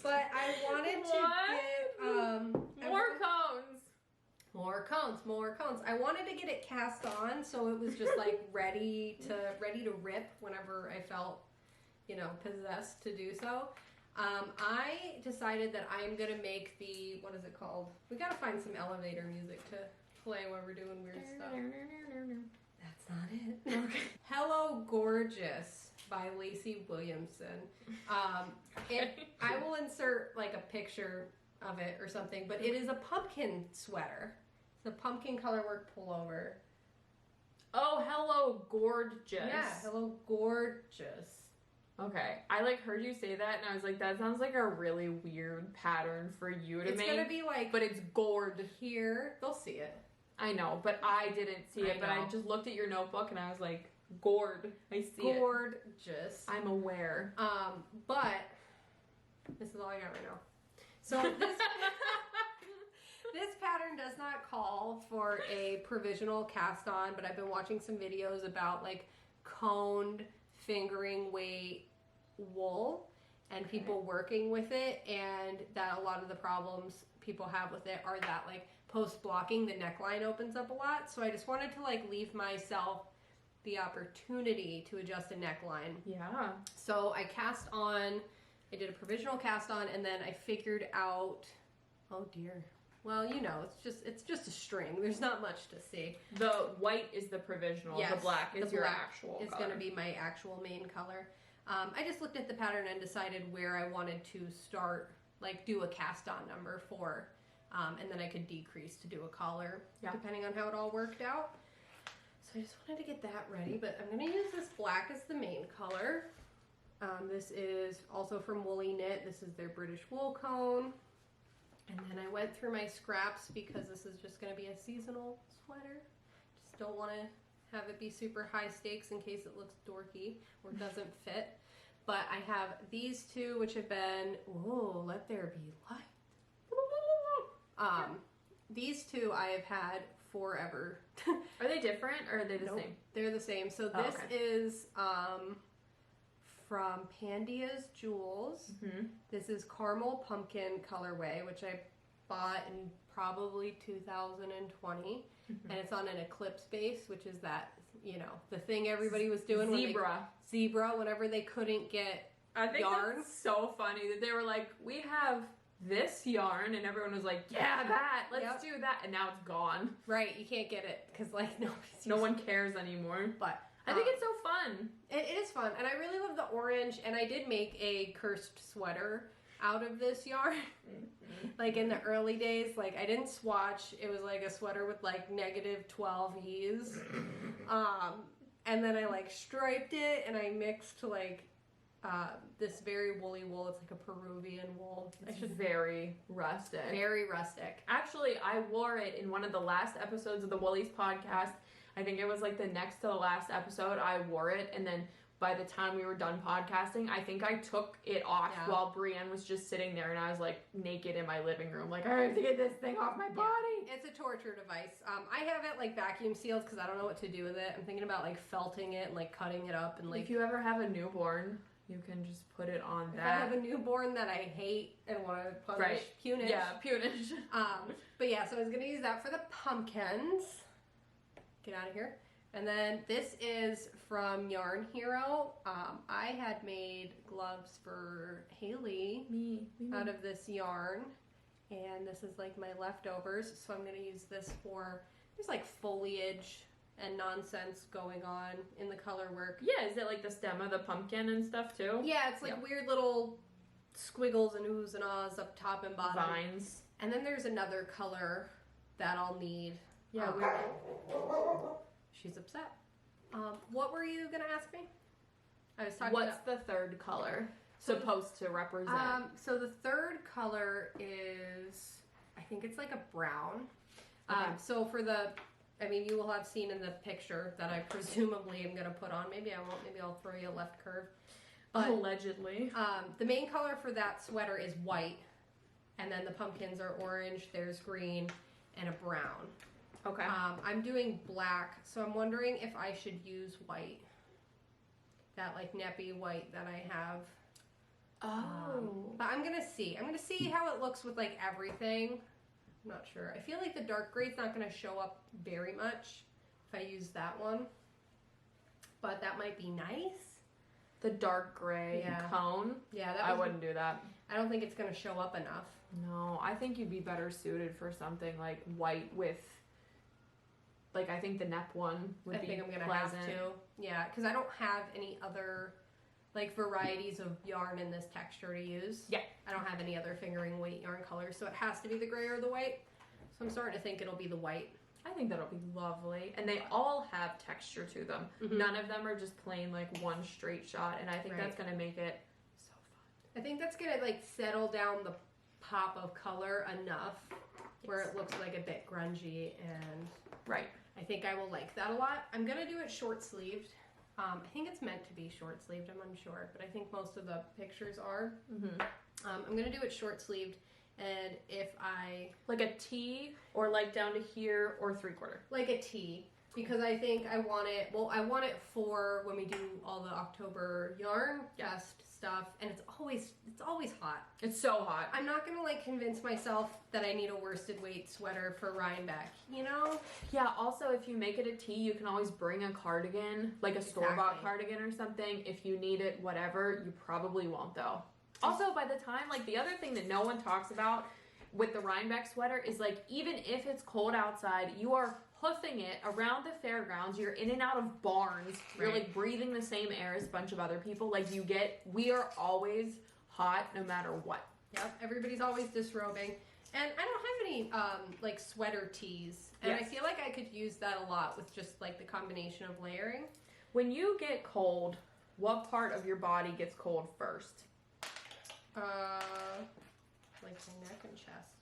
I wanted to get more cones. I wanted to get it cast on so it was just like ready to rip whenever I felt, possessed to do so. I decided that I am gonna make the, what is it called? We gotta find some elevator music to play when we're doing weird stuff. That's not it. Okay. Hello Gorgeous by Lacey Williamson. I will insert like a picture of it or something, but it is a pumpkin sweater. It's a pumpkin colorwork pullover. Oh, hello gorgeous. Yeah, hello gorgeous. Okay, I heard you say that and I was like, that sounds like a really weird pattern for you to make. It's gonna be like, but it's gourd. Here, they'll see it. I know, but I didn't see it. But I just looked at your notebook and I was like, gourd. I see it. Gorgeous. I'm aware. But this is all I got right now. So this this pattern does not call for a provisional cast on, but I've been watching some videos about like coned fingering weight wool and people working with it, and that a lot of the problems people have with it are that like post blocking the neckline opens up a lot. So I just wanted to like leave myself the opportunity to adjust a neckline. Yeah. So I I did a provisional cast on, and then I figured out, oh dear. Well, it's just a string. There's not much to see. The white is the provisional. Yes, the black is your actual color. It's going to be my actual main color. I just looked at the pattern and decided where I wanted to start, like do a cast on number for, and then I could decrease to do a collar, depending on how it all worked out. So I just wanted to get that ready, but I'm going to use this black as the main color. This is also from Woolly Knit. This is their British wool cone. And then I went through my scraps because this is just going to be a seasonal sweater. Just don't want to have it be super high stakes in case it looks dorky or doesn't fit. But I have these two, which have been, oh, let there be light. These two I have had forever. Are they different or are they the same? They're the same. So this is from Pandia's Jewels. Mm-hmm. This is Caramel Pumpkin colorway, which I bought in probably 2020. Mm-hmm. And it's on an eclipse base, which is that, the thing everybody was doing. Zebra, whenever they couldn't get I think yarn. That's so funny that they were like, we have this yarn, and everyone was like, yeah, that, let's do that. And now it's gone. Right, you can't get it because no one cares anymore. But I think it's so fun. It is fun, and I really love the orange, and I did make a cursed sweater out of this yarn. Like in the early days, like I didn't swatch. It was like a sweater with like -12 ease. and then I like striped it, and I mixed like this very woolly wool. It's like a Peruvian wool. It's very rustic. Very rustic. Actually, I wore it in one of the last episodes of the Woolies podcast. I think it was like the next to the last episode. I wore it, and then by the time we were done podcasting, I think I took it off while Brienne was just sitting there, and I was like naked in my living room, like, I have to get this thing off my body. It's a torture device. I have it like vacuum sealed because I don't know what to do with it. I'm thinking about like felting it and like cutting it up and like. If you ever have a newborn, you can just put it on that. If I have a newborn that I hate and want to punish, punish. Yeah, punish. But yeah, so I was gonna use that for the pumpkins. Get out of here. And then this is from Yarn Hero. I had made gloves for Haley out of this yarn. And this is like my leftovers. So I'm going to use this for, there's like foliage and nonsense going on in the color work. Yeah, is it like the stem of the pumpkin and stuff too? Yeah, it's like weird little squiggles and oohs and ahs up top and bottom. Vines. And then there's another color that I'll need. Yeah, she's upset. What were you gonna ask me? I was talking. What's the third color supposed to represent? So the third color is, I think it's like a brown. Okay. So for the, I mean, you will have seen in the picture that I presumably am gonna put on. Maybe I won't. Maybe I'll throw you a left curve. But, allegedly. The main color for that sweater is white, and then the pumpkins are orange. There's green and a brown. Okay. I'm doing black, so I'm wondering if I should use white. That like nappy white that I have. Oh. But I'm gonna see. I'm gonna see how it looks with like everything. I'm not sure. I feel like the dark gray's not gonna show up very much if I use that one. But that might be nice. The dark gray cone? Yeah, I wouldn't do that. I don't think it's gonna show up enough. No, I think you'd be better suited for something like white with, like, I think the neck one would be pleasant. I think I'm gonna have to. Yeah, because I don't have any other like varieties of yarn in this texture to use. Yeah. I don't have any other fingering weight yarn colors, so it has to be the gray or the white. So I'm starting to think it'll be the white. I think that'll be lovely. And they all have texture to them. Mm-hmm. None of them are just plain like one straight shot, and I think that's gonna make it so fun. I think that's gonna like settle down the pop of color enough where it looks like a bit grungy, and I think I will like that a lot. I'm gonna do it short sleeved. I think it's meant to be short sleeved, I'm unsure, but I think most of the pictures are. Mm-hmm. I'm gonna do it short sleeved, and if I... Like a tee, or like down to here, or 3/4? Like a tee, because I think I want it, well, I want it for when we do all the October yarn fest stuff, and it's always hot. It's so hot. I'm not gonna like convince myself that I need a worsted weight sweater for Rhinebeck, you know? Yeah, also if you make it a tee, you can always bring a cardigan, like a store-bought cardigan or something. If you need it, whatever, you probably won't though. Also, by the time, like the other thing that no one talks about with the Rhinebeck sweater is like, even if it's cold outside, you are hoofing it around the fairgrounds. You're in and out of barns. You're like breathing the same air as a bunch of other people. Like we are always hot no matter what. Yep, everybody's always disrobing. And I don't have any like sweater tees. And I feel like I could use that a lot with just like the combination of layering. When you get cold, what part of your body gets cold first? Like my neck and chest.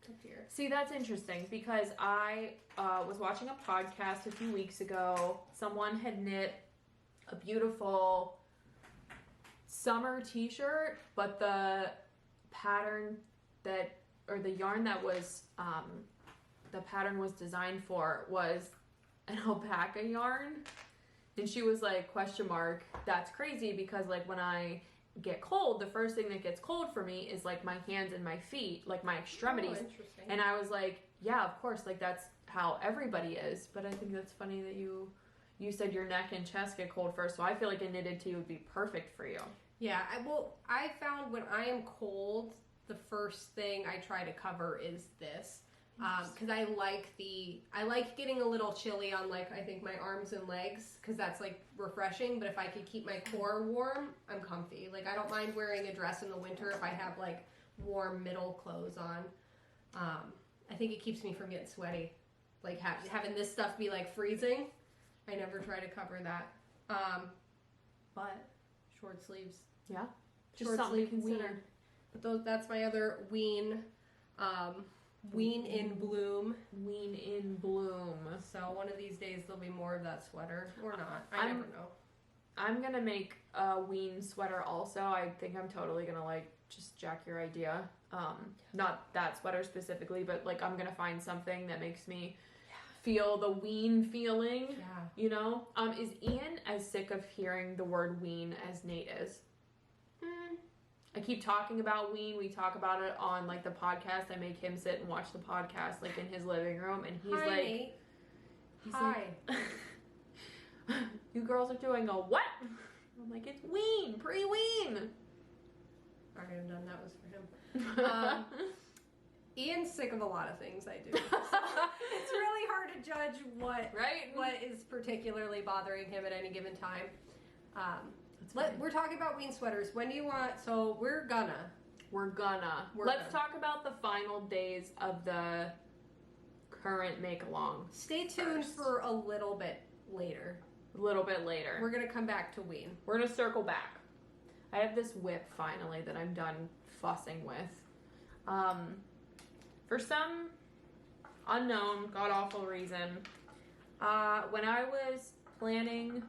Up here. See, that's interesting because I was watching a podcast a few weeks ago. Someone had knit a beautiful summer t-shirt, but the pattern that, or the yarn that was, the pattern was designed for was an alpaca yarn. And she was like, question mark, that's crazy because like when I get cold, the first thing that gets cold for me is like my hands and my feet, like my extremities. Oh, interesting. And I was like, yeah, of course, like that's how everybody is. But I think that's funny that you said your neck and chest get cold first, so I feel like a knitted tee would be perfect for you. Yeah, I found when I am cold, the first thing I try to cover is this. Because I like getting a little chilly on like I think my arms and legs because that's like refreshing, but if I could keep my core warm, I'm comfy. Like I don't mind wearing a dress in the winter if I have like warm middle clothes on. I think it keeps me from getting sweaty. Like having this stuff be like freezing, I never try to cover that. But short sleeves. Yeah. Just Short something to sleeve consider. ween. But that's my other ween. Ween in bloom. Ween in bloom. So one of these days there'll be more of that sweater. Or not. I never know. I'm gonna make a ween sweater also. I think I'm totally gonna like just jack your idea. Not that sweater specifically, but like I'm gonna find something that makes me feel the ween feeling. Yeah. You know? Is Ian as sick of hearing the word ween as Nate is? I keep talking about ween. We talk about it on like the podcast. I make him sit and watch the podcast like in his living room, and he's Hi, like, Nate. he's Hi. like, you girls are doing a what? I'm like, it's ween, pre-ween. Alright, I'm done. That was for him. Ian's sick of a lot of things I do. So it's really hard to judge what is particularly bothering him at any given time. We're talking about ween sweaters. When do you want? So we're gonna. Let's talk about the final days of the current make along. Stay tuned for a little bit later. We're gonna come back to ween. We're gonna circle back. I have this whip finally that I'm done fussing with. For some unknown, god-awful reason, when I was planning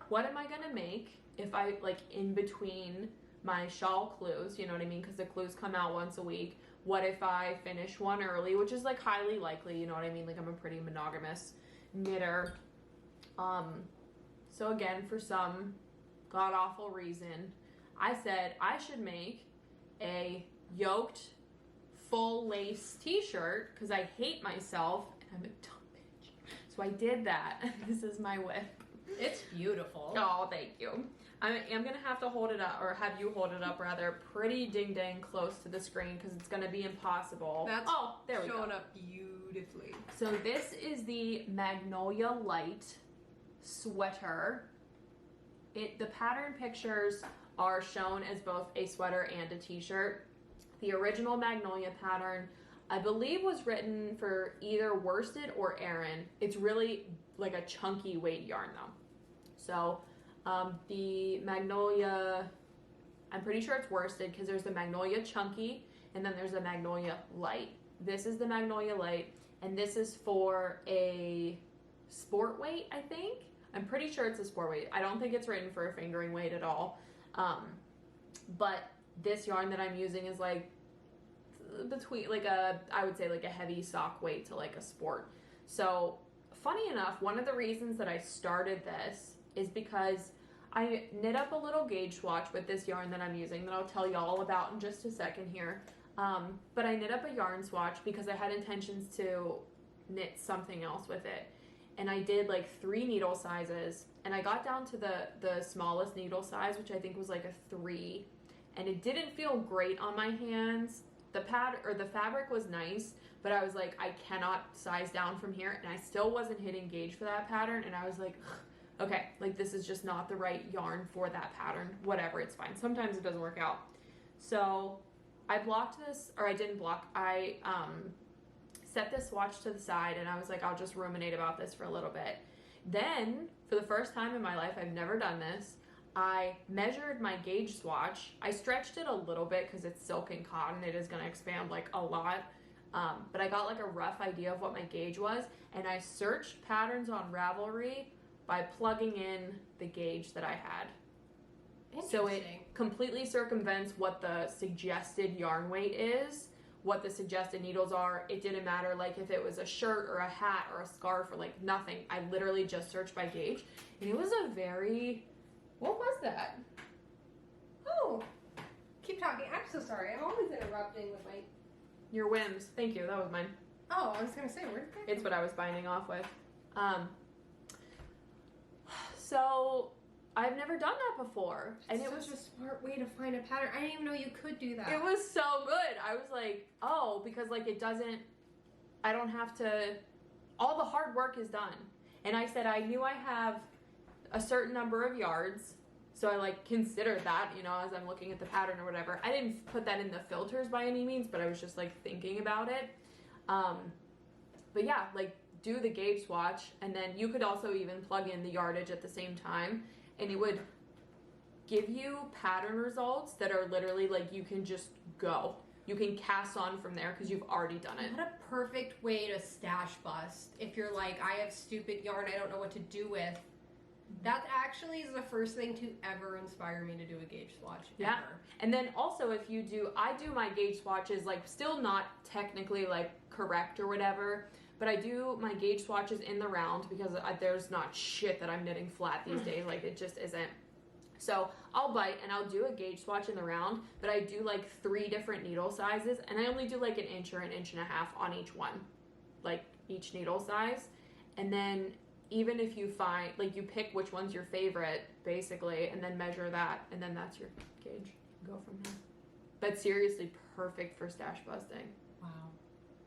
what am I gonna make if I, like, in between my shawl clues, you know what I mean, because the clues come out once a week, what if I finish one early, which is, like, highly likely, you know what I mean, like, I'm a pretty monogamous knitter. So again, for some god-awful reason, I said I should make a yoked full lace t-shirt because I hate myself and I'm a dumb bitch. So I did that. This is my whip. It's beautiful. Oh, thank you. I am going to have to hold it up, or have you hold it up rather, pretty ding-dang close to the screen because it's going to be impossible. That's there we go. showing up beautifully. So this is the Magnolia Light sweater. The pattern pictures are shown as both a sweater and a t-shirt. The original Magnolia pattern, I believe, was written for either worsted or Aran. It's really like a chunky weight yarn though. So the Magnolia, I'm pretty sure it's worsted because there's the Magnolia Chunky and then there's the Magnolia Light. This is the Magnolia Light and this is for a sport weight, I think. I'm pretty sure it's a sport weight. I don't think it's written for a fingering weight at all. But this yarn that I'm using is like between like I would say like a heavy sock weight to like a sport. So funny enough, one of the reasons that I started this is because I knit up a little gauge swatch with this yarn that I'm using that I'll tell you all about in just a second here. But I knit up a yarn swatch because I had intentions to knit something else with it. And I did like 3 needle sizes and I got down to the smallest needle size, which I think was like a 3. And it didn't feel great on my hands. The fabric was nice, but I was like, I cannot size down from here. And I still wasn't hitting gauge for that pattern. And I was like, okay, like this is just not the right yarn for that pattern. Whatever, it's fine. Sometimes it doesn't work out. So I blocked this, or I didn't block. I set this swatch to the side and I was like, I'll just ruminate about this for a little bit. Then, for the first time in my life, I've never done this, I measured my gauge swatch. I stretched it a little bit because it's silk and cotton. It is going to expand like a lot. But I got like a rough idea of what my gauge was. And I searched patterns on Ravelry by plugging in the gauge that I had. So it completely circumvents what the suggested yarn weight is, what the suggested needles are. It didn't matter like if it was a shirt or a hat or a scarf or like nothing. I literally just searched by gauge. And it was a very... What was that? Oh, keep talking. I'm so sorry. I'm always interrupting with my... Your whims. Thank you. That was mine. Oh, I was going to say, where did that It's what I was binding off with. So, I've never done that before. And it was a smart way to find a pattern. I didn't even know you could do that. It was so good. I was like, oh, because like it doesn't... I don't have to... All the hard work is done. And I said I knew I have a certain number of yards, so I like considered that, you know, as I'm looking at the pattern or whatever. I didn't put that in the filters by any means, but I was just like thinking about it. But yeah, like do the gauge swatch, and then you could also even plug in the yardage at the same time, and it would give you pattern results that are literally like you can just go. You can cast on from there because you've already done it. What a perfect way to stash bust. If you're like, I have stupid yarn I don't know what to do with. That actually is the first thing to ever inspire me to do a gauge swatch. Yeah. Ever. And then also if you do, I do my gauge swatches like still not technically like correct or whatever, but I do my gauge swatches in the round because there's not shit that I'm knitting flat these days. Like it just isn't. So I'll bite and I'll do a gauge swatch in the round, but I do like 3 different needle sizes, and I only do like an inch or an inch and a half on each one, like each needle size. And then even if you find, like you pick which one's your favorite basically, and then measure that, and then that's your gauge. Go from there. But seriously, perfect for stash busting. Wow.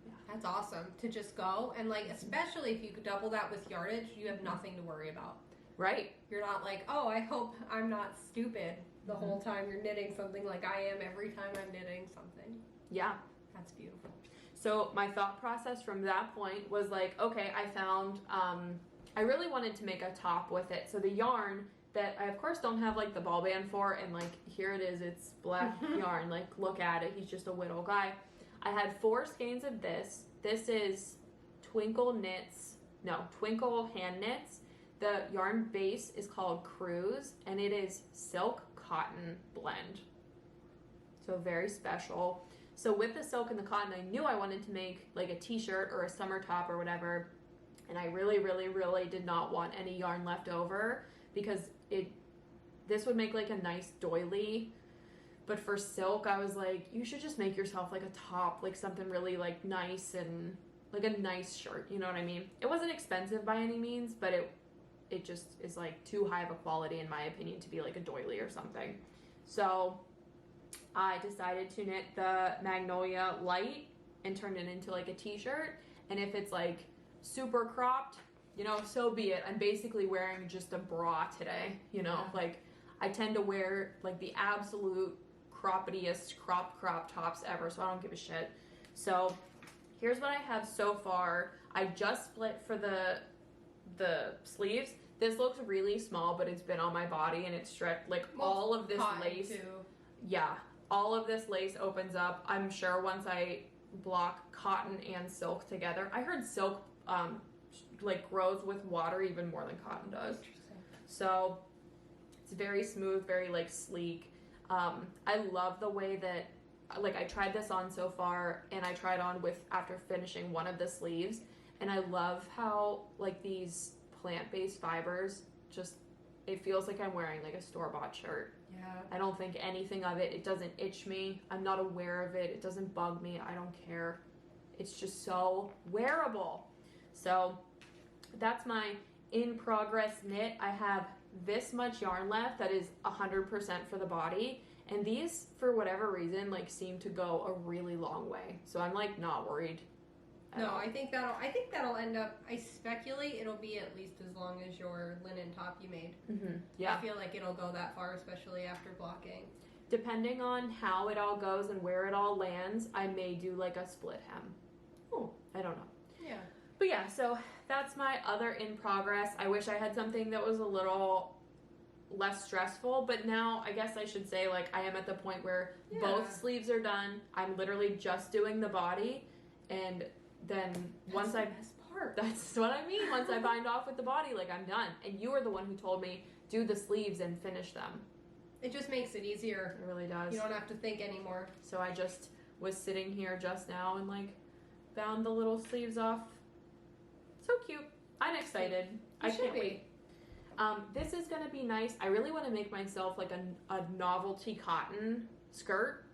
Yeah. That's awesome to just go, and like especially if you could double that with yardage, you have nothing to worry about. Right. You're not like, oh, I hope I'm not stupid the whole time you're knitting something like I am every time I'm knitting something. Yeah. That's beautiful. So my thought process from that point was like, okay, I found, I really wanted to make a top with it. So the yarn that I of course don't have like the ball band for, and like here it is, it's black yarn, like look at it, he's just a whittle guy. I had 4 skeins of this. This is Twinkle Hand Knits. The yarn base is called Cruise, and it is silk cotton blend. So very special. So with the silk and the cotton, I knew I wanted to make like a t-shirt or a summer top or whatever. And I really, really, really did not want any yarn left over because this would make like a nice doily. But for silk, I was like, you should just make yourself like a top, like something really like nice and like a nice shirt. You know what I mean? It wasn't expensive by any means, but it just is like too high of a quality in my opinion to be like a doily or something. So I decided to knit the Magnolia light and turn it into like a t-shirt. And if it's like super cropped, you know, so be it. I'm basically wearing just a bra today, you know, like I tend to wear like the absolute croppediest crop tops ever, so I don't give a shit. So here's what I have so far. I just split for the sleeves. This looks really small, but it's been on my body and it's stretched. Like all of this lace, yeah, all of this lace opens up. I'm sure once I block cotton and silk together. I heard silk like grows with water even more than cotton does. So it's very smooth, very like sleek. I love the way that like I tried this on so far, and I tried on with after finishing one of the sleeves, and I love how like these plant-based fibers just, it feels like I'm wearing like a store-bought shirt. Yeah. I don't think anything of it. It doesn't itch me. I'm not aware of it. It doesn't bug me. I don't care. It's just so wearable. So that's my in progress knit. I have this much yarn left that is 100% for the body, and these for whatever reason like seem to go a really long way. So I'm like not worried. No, I think that'll end up, I speculate it'll be at least as long as your linen top you made. Yeah. I feel like it'll go that far, especially after blocking. Depending on how it all goes and where it all lands, I may do like a split hem. Oh, I don't know. Yeah. But yeah, so that's my other in progress. I wish I had something that was a little less stressful, but now I guess I should say like I am at the point where both sleeves are done. I'm literally just doing the body, and then once I, that's what I mean. Once I bind off with the body, like I'm done. And you are the one who told me do the sleeves and finish them. It just makes it easier. It really does. You don't have to think anymore. So I just was sitting here just now and like bound the little sleeves off. So cute. I'm excited. I can't wait. This is gonna be nice. I really want to make myself like a novelty cotton skirt.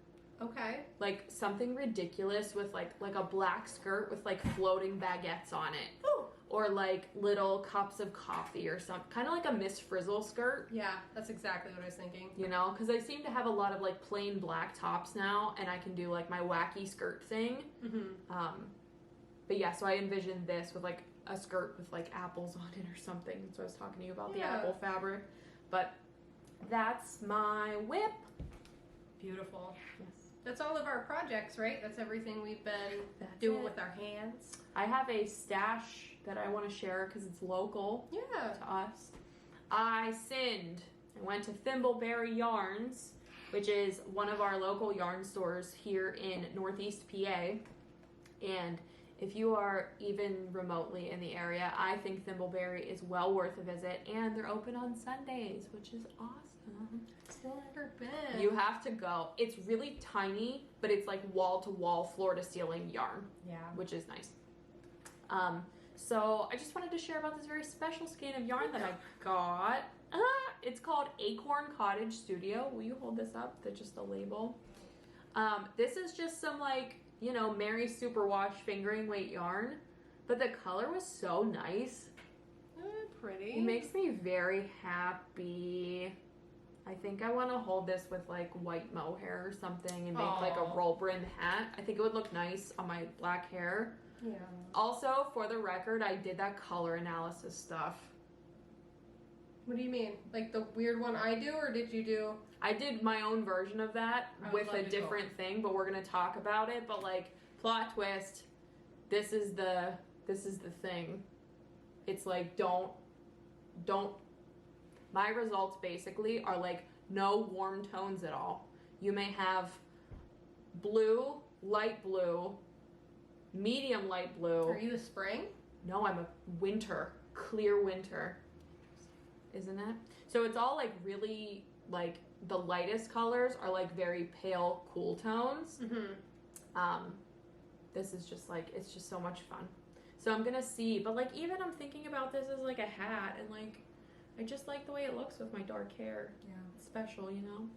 Okay. Like something ridiculous with like a black skirt with like floating baguettes on it. Ooh. Or like little cups of coffee or something. Kind of like a Miss Frizzle skirt. Yeah, that's exactly what I was thinking. You know, because I seem to have a lot of like plain black tops now, and I can do like my wacky skirt thing. But yeah, so I envisioned this with like a skirt with like apples on it or something. So I was talking to you about the apple fabric. But that's my whip. Beautiful. Yes. That's all of our projects, right? That's everything we've been doing with our hands. I have a stash that I want to share because it's local Yeah. to us. I sinned. I went to Thimbleberry Yarns, which is one of our local yarn stores here in Northeast PA. And if you are even remotely in the area, I think Thimbleberry is well worth a visit. And they're open on Sundays, which is awesome. Still never been. You have to go. It's really tiny, but it's like wall-to-wall, floor-to-ceiling yarn, Yeah. which is nice. So I just wanted to share about this very special skein of yarn that I got. It's called Acorn Cottage Studio. Will you hold this up? That's just a label. This is just some like, you know, Mary Superwash fingering weight yarn, but the color was so nice. Pretty. It makes me very happy. I think I want to hold this with like white mohair or something and make like a roll brim hat. I think it would look nice on my black hair. Yeah. Also, for the record, I did that color analysis stuff. What do you mean? Like the weird one I do, or did you do? I did my own version of that I would with love a to different thing, but we're gonna talk about it. But like, plot twist, this is the thing. It's like don't. My results basically are like no warm tones at all. You may have blue, light blue, medium light blue. Are you a spring? No, I'm a winter, clear winter. Isn't it? So it's all like really like the lightest colors are like very pale, cool tones. Mm-hmm. This is just like, it's just so much fun. So I'm gonna see, but like even I'm thinking about this as like a hat and like, I just like the way it looks with my dark hair. Yeah. It's special, you know?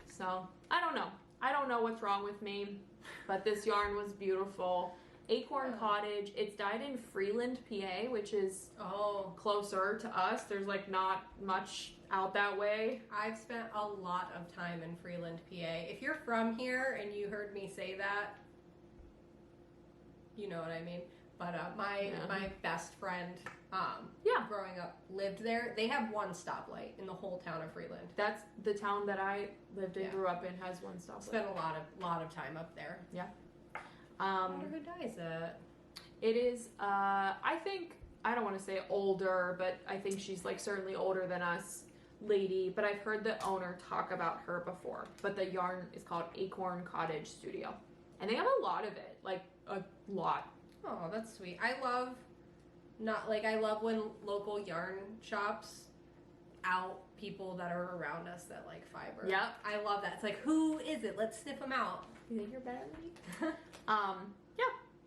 So I don't know. I don't know what's wrong with me, but this yarn was beautiful. Acorn Cottage. It's dyed in Freeland, PA, which is closer to us. There's like not much out that way. I've spent a lot of time in Freeland, PA. If you're from here and you heard me say that, you know what I mean. But my best friend, growing up, lived there. They have one stoplight in the whole town of Freeland. That's the town that I lived in, grew up in, has one stoplight. Spent a lot of time up there. Yeah. I wonder who dyes it. It is, I think, I don't want to say older, but I think she's like certainly older than us lady, but I've heard the owner talk about her before. But the yarn is called Acorn Cottage Studio. And they have a lot of it, like a lot. Oh, that's sweet. I love when local yarn shops out people that are around us that like fiber. Yep. I love that. It's like, who is it? Let's sniff them out. You think you're better than me?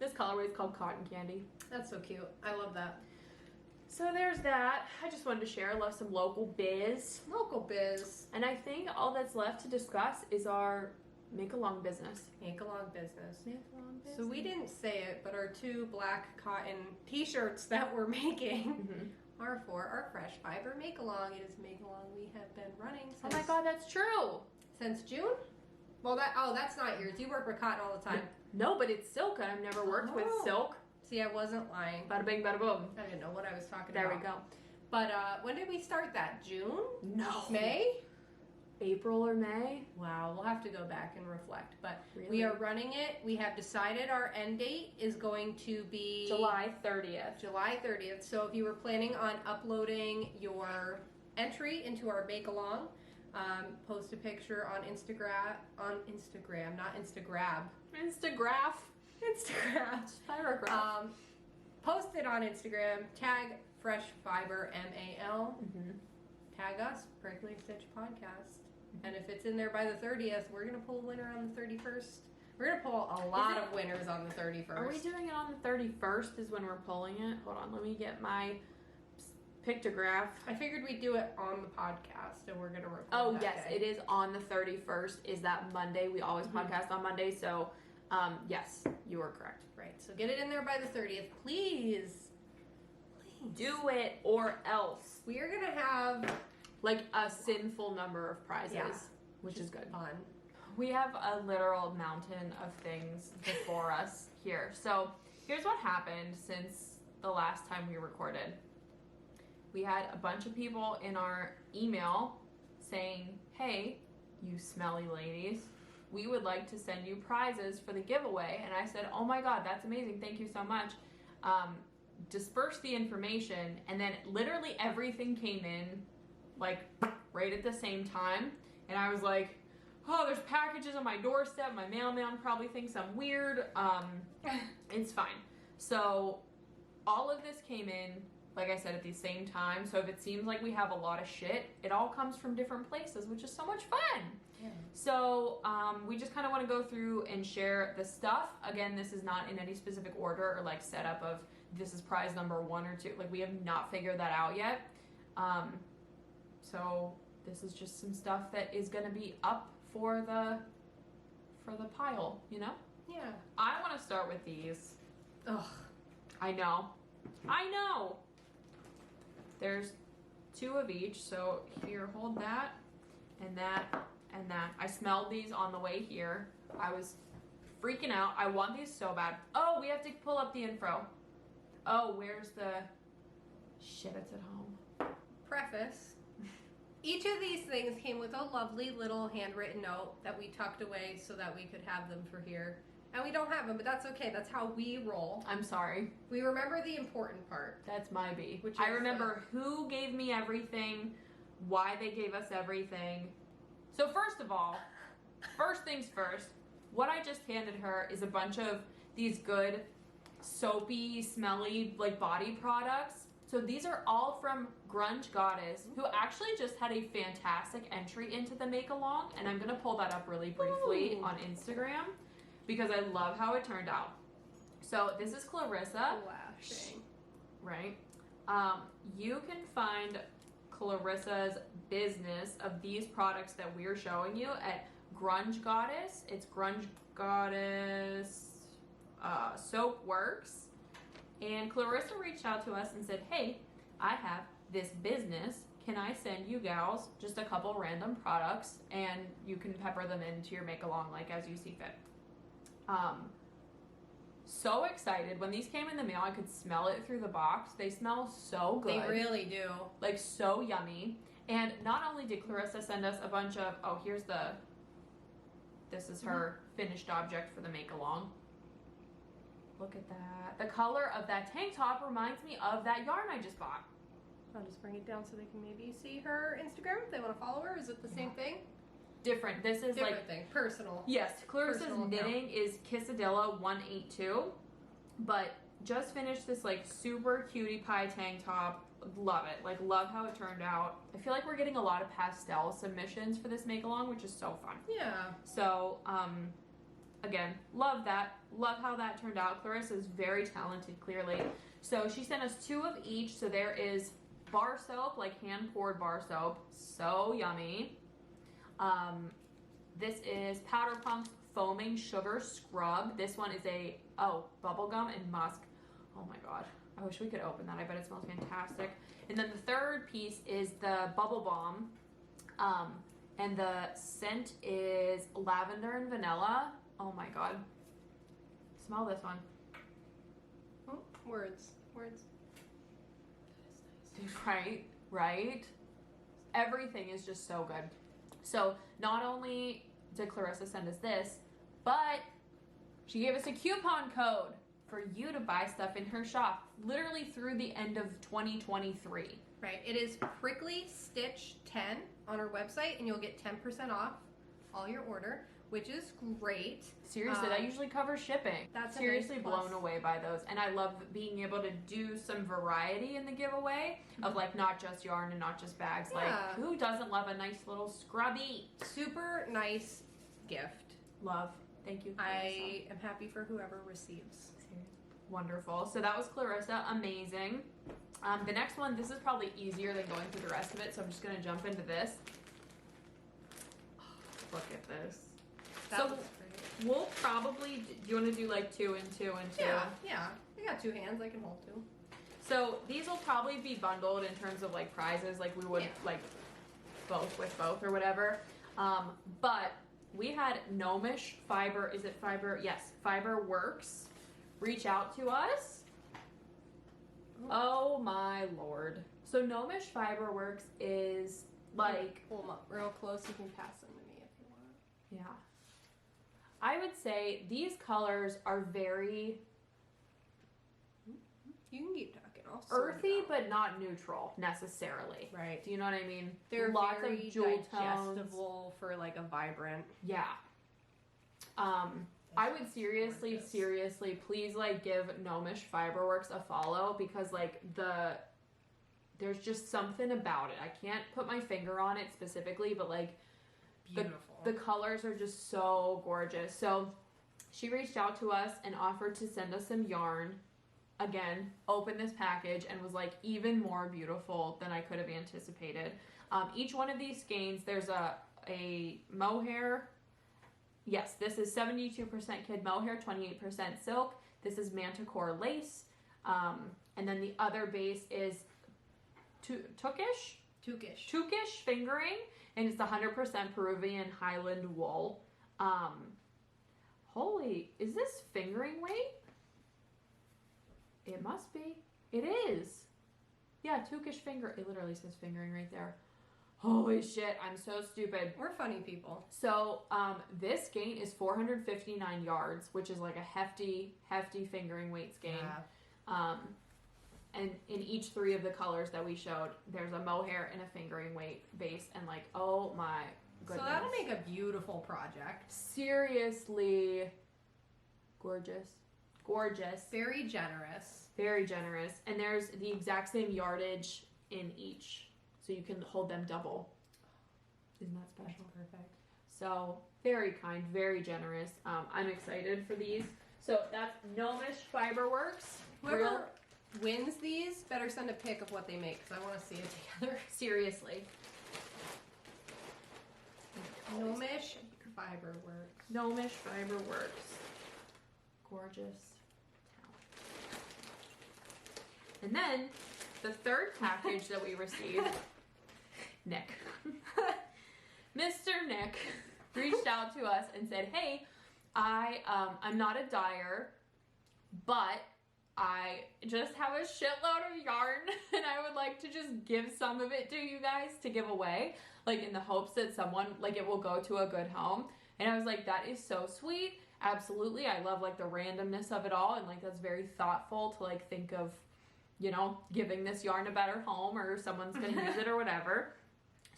This colorway is called Cotton Candy. That's so cute. I love that. So there's that. I just wanted to share. I love some local biz. Local biz. And I think all that's left to discuss is our make-along business. Make-along business. Make-along business. So we didn't say it, but our 2 black cotton t-shirts that we're making are for our fresh fiber make-along. It is make-along we have been running since... Oh my god, that's true! Since June? Well, that's not yours. You work with cotton all the time. No, but it's silk, and I've never worked with silk. See, I wasn't lying. Bada bing, bada boom. I didn't know what I was talking There about. we go. But when did we start that? June? No. May? April or May? Wow, we'll have to go back and reflect. But Really? we are running it. We have decided our end date is going to be... July 30th. July 30th. So if you were planning on uploading your entry into our make-along, post a picture on Instagram, not Instagram. Instagraph. Spirograph. Post it on Instagram, tag Fresh Fiber MAL, tag us, Prickly Stitch Podcast. And if it's in there by the 30th, we're going to pull a winner on the 31st. We're going to pull a lot of winners on the 31st. Are we doing it on the 31st is when we're pulling it? Hold on, let me get my pictograph. I figured we'd do it on the podcast, and we're going to record Oh, that yes, day. it is on the 31st. Is that Monday? We always podcast on Monday, so yes, you are correct. Right, so get it in there by the 30th, please. Do it or else. We are going to have... Like a sinful number of prizes, Yeah. which is good. Fun. We have a literal mountain of things before us here. So here's what happened since the last time we recorded. We had a bunch of people in our email saying, hey, you smelly ladies, we would like to send you prizes for the giveaway. And I said, oh my god, that's amazing. Thank you so much. dispersed the information, and then literally everything came in like right at the same time. And I was like, oh, there's packages on my doorstep. My mailman probably thinks I'm weird. It's fine. So all of this came in, like I said, at the same time. So if it seems like we have a lot of shit, it all comes from different places, which is so much fun. Yeah. So we just kind of want to go through and share the stuff. Again, this is not in any specific order or like setup of this is prize number 1 or 2. Like we have not figured that out yet. So this is just some stuff that is going to be up for the pile, you know? Yeah. I want to start with these. Ugh. I know. There's 2 of each, so here, hold that, and that, and that. I smelled these on the way here. I was freaking out. I want these so bad. Oh, we have to pull up the info. Oh, where's the... Shit, it's at home. Preface. Each of these things came with a lovely little handwritten note that we tucked away so that we could have them for here. And we don't have them, but that's okay. That's how we roll. I'm sorry. We remember the important part. That's my B. Which I is, remember who gave me everything, why they gave us everything. So first of all, first things first, what I just handed her is a bunch of these good soapy, smelly, like body products. So these are all from Grunge Goddess, who actually just had a fantastic entry into the make along, and I'm gonna pull that up really briefly on Instagram because I love how it turned out. So this is Clarissa. Flashing. Right? You can find Clarissa's business of these products that we're showing you at Grunge Goddess. It's Grunge Goddess Soap Works. And Clarissa reached out to us and said, hey, I have this business. Can I send you gals just a couple random products and you can pepper them into your make along like as you see fit. So excited. When these came in the mail, I could smell it through the box. They smell so good. They really do. Like so yummy. And not only did Clarissa send us a bunch of, oh, here's this is her finished object for the make along. Look at that. The color of that tank top reminds me of that yarn I just bought. I'll just bring it down so they can maybe see her Instagram if they want to follow her. Is it the same thing? Different. This is Different like thing. Personal. Yes, Clarissa's Personal knitting is Kissadilla 182, but just finished this like super cutie pie tank top. Love it. Like love how it turned out. I feel like we're getting a lot of pastel submissions for this make along, which is so fun. Yeah. So again, love that. Love how that turned out. Clarissa's very talented, clearly. So she sent us 2 of each. So there is bar soap, like hand poured bar soap. So yummy. This is Powder Pump's Foaming Sugar Scrub. This one is a, bubblegum and musk. Oh my god. I wish we could open that. I bet it smells fantastic. And then the third piece is the Bubble Balm. And the scent is lavender and vanilla. Oh my god. Smell this one. Oh, words. Right? Everything is just so good. So not only did Clarissa send us this, but she gave us a coupon code for you to buy stuff in her shop, literally through the end of 2023. Right. It is Prickly Stitch 10 on her website, and you'll get 10% off all your order, which is great. Seriously, that usually covers shipping. That's seriously a nice plus. Blown away by those. And I love being able to do some variety in the giveaway of like not just yarn and not just bags. Yeah. Like who doesn't love a nice little scrubby? Super nice gift. Love. Thank you, Clarissa. I am happy for whoever receives. Wonderful. So that was Clarissa. Amazing. The next one, this is probably easier than going through the rest of it, so I'm just going to jump into this. Look at this. That So looks great. we'll probably, do you want to do like 2 and 2 and 2? Yeah. I got 2 hands. I can hold 2. So these will probably be bundled in terms of like prizes, like we would like both with both or whatever. But we had Gnomish Fiber, is it Fiber? Yes, Fiber Works reach out to us. Oh my lord. So Gnomish Fiber Works is like, Pull them up real close. You can pass them to me if you want. yeah. I would say these colors are very You can keep talking. I'll sort it Earthy, out. but not neutral necessarily. Right. Do you know what I mean? They're lots very of jewel tones. digestible for like a vibrant. Yeah. I would seriously, please like give Gnomish Fiberworks a follow, because like there's just something about it. I can't put my finger on it specifically, but like Beautiful. the colors are just so gorgeous. So she reached out to us and offered to send us some yarn. Again, opened this package and was like even more beautiful than I could have anticipated. Each one of these skeins, there's a mohair. Yes, this is 72% kid mohair, 28% silk. This is manticore lace. And then the other base is Tukish fingering, and it's 100% Peruvian Highland wool. Holy, is this fingering weight? It must be. It is. Yeah, Tukish finger. It literally says fingering right there. Holy shit, I'm so stupid. We're funny people. So, this skein is 459 yards, which is like a hefty fingering weight skein. Yeah. And in each three of the colors that we showed, there's a mohair and a fingering weight base, and like, oh my goodness. So that'll make a beautiful project. Seriously gorgeous. Gorgeous. Very generous. Very generous. And there's the exact same yardage in each. So you can hold them double. Isn't that special? That's perfect. So very kind, very generous. I'm excited for these. So that's Gnomish Fiberworks. Whoever wins these better send a pic of what they make, because I want to see it together. Seriously. Gnomish Fiberworks. Gnomish Fiberworks. Gorgeous. And then the third package that we received, Nick. Mr. Nick reached out to us and said, hey, I'm not a dyer, but I just have a shitload of yarn and I would like to just give some of it to you guys to give away, like in the hopes that someone, like it will go to a good home. And I was like, that is so sweet. Absolutely. I love like the randomness of it all. And like, that's very thoughtful to like think of, you know, giving this yarn a better home, or someone's going to use it or whatever.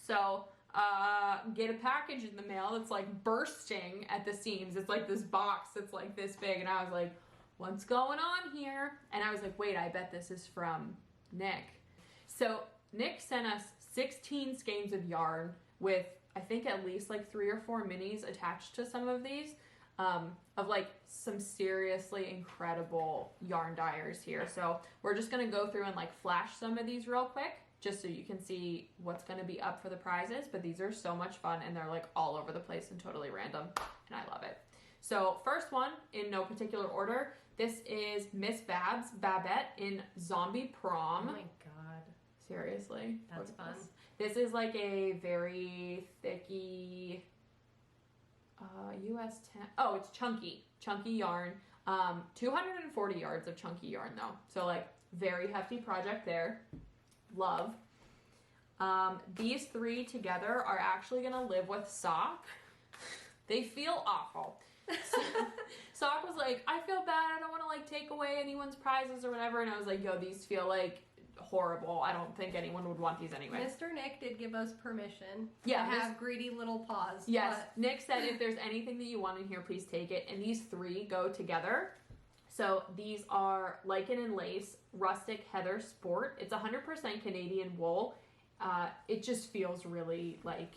So, get a package in the mail that's like bursting at the seams. It's like this box that's like this big. And I was like, what's going on here? And I was like, wait, I bet this is from Nick. So Nick sent us 16 skeins of yarn with, I think, at least like 3 or 4 minis attached to some of these, of like some seriously incredible yarn dyers here. So we're just going to go through and like flash some of these real quick, just so you can see what's going to be up for the prizes. But these are so much fun, and they're like all over the place and totally random, and I love it. So first one, in no particular order, this is Miss Babette in Zombie Prom. Oh my god. Seriously. That's fun. This is like a very thicky US 10. Oh, it's chunky yarn. 240 yards of chunky yarn though. So like very hefty project there. Love. These 3 together are actually gonna live with Sock. They feel awful. Sock was like, I feel bad. I don't want to like take away anyone's prizes or whatever. And I was like, yo, these feel like horrible. I don't think anyone would want these anyway. Mr. Nick did give us permission to have greedy little paws. Yes, but Nick said if there's anything that you want in here, please take it. And these 3 go together. So these are Lichen and Lace Rustic Heather Sport. It's 100% Canadian wool. It just feels really like,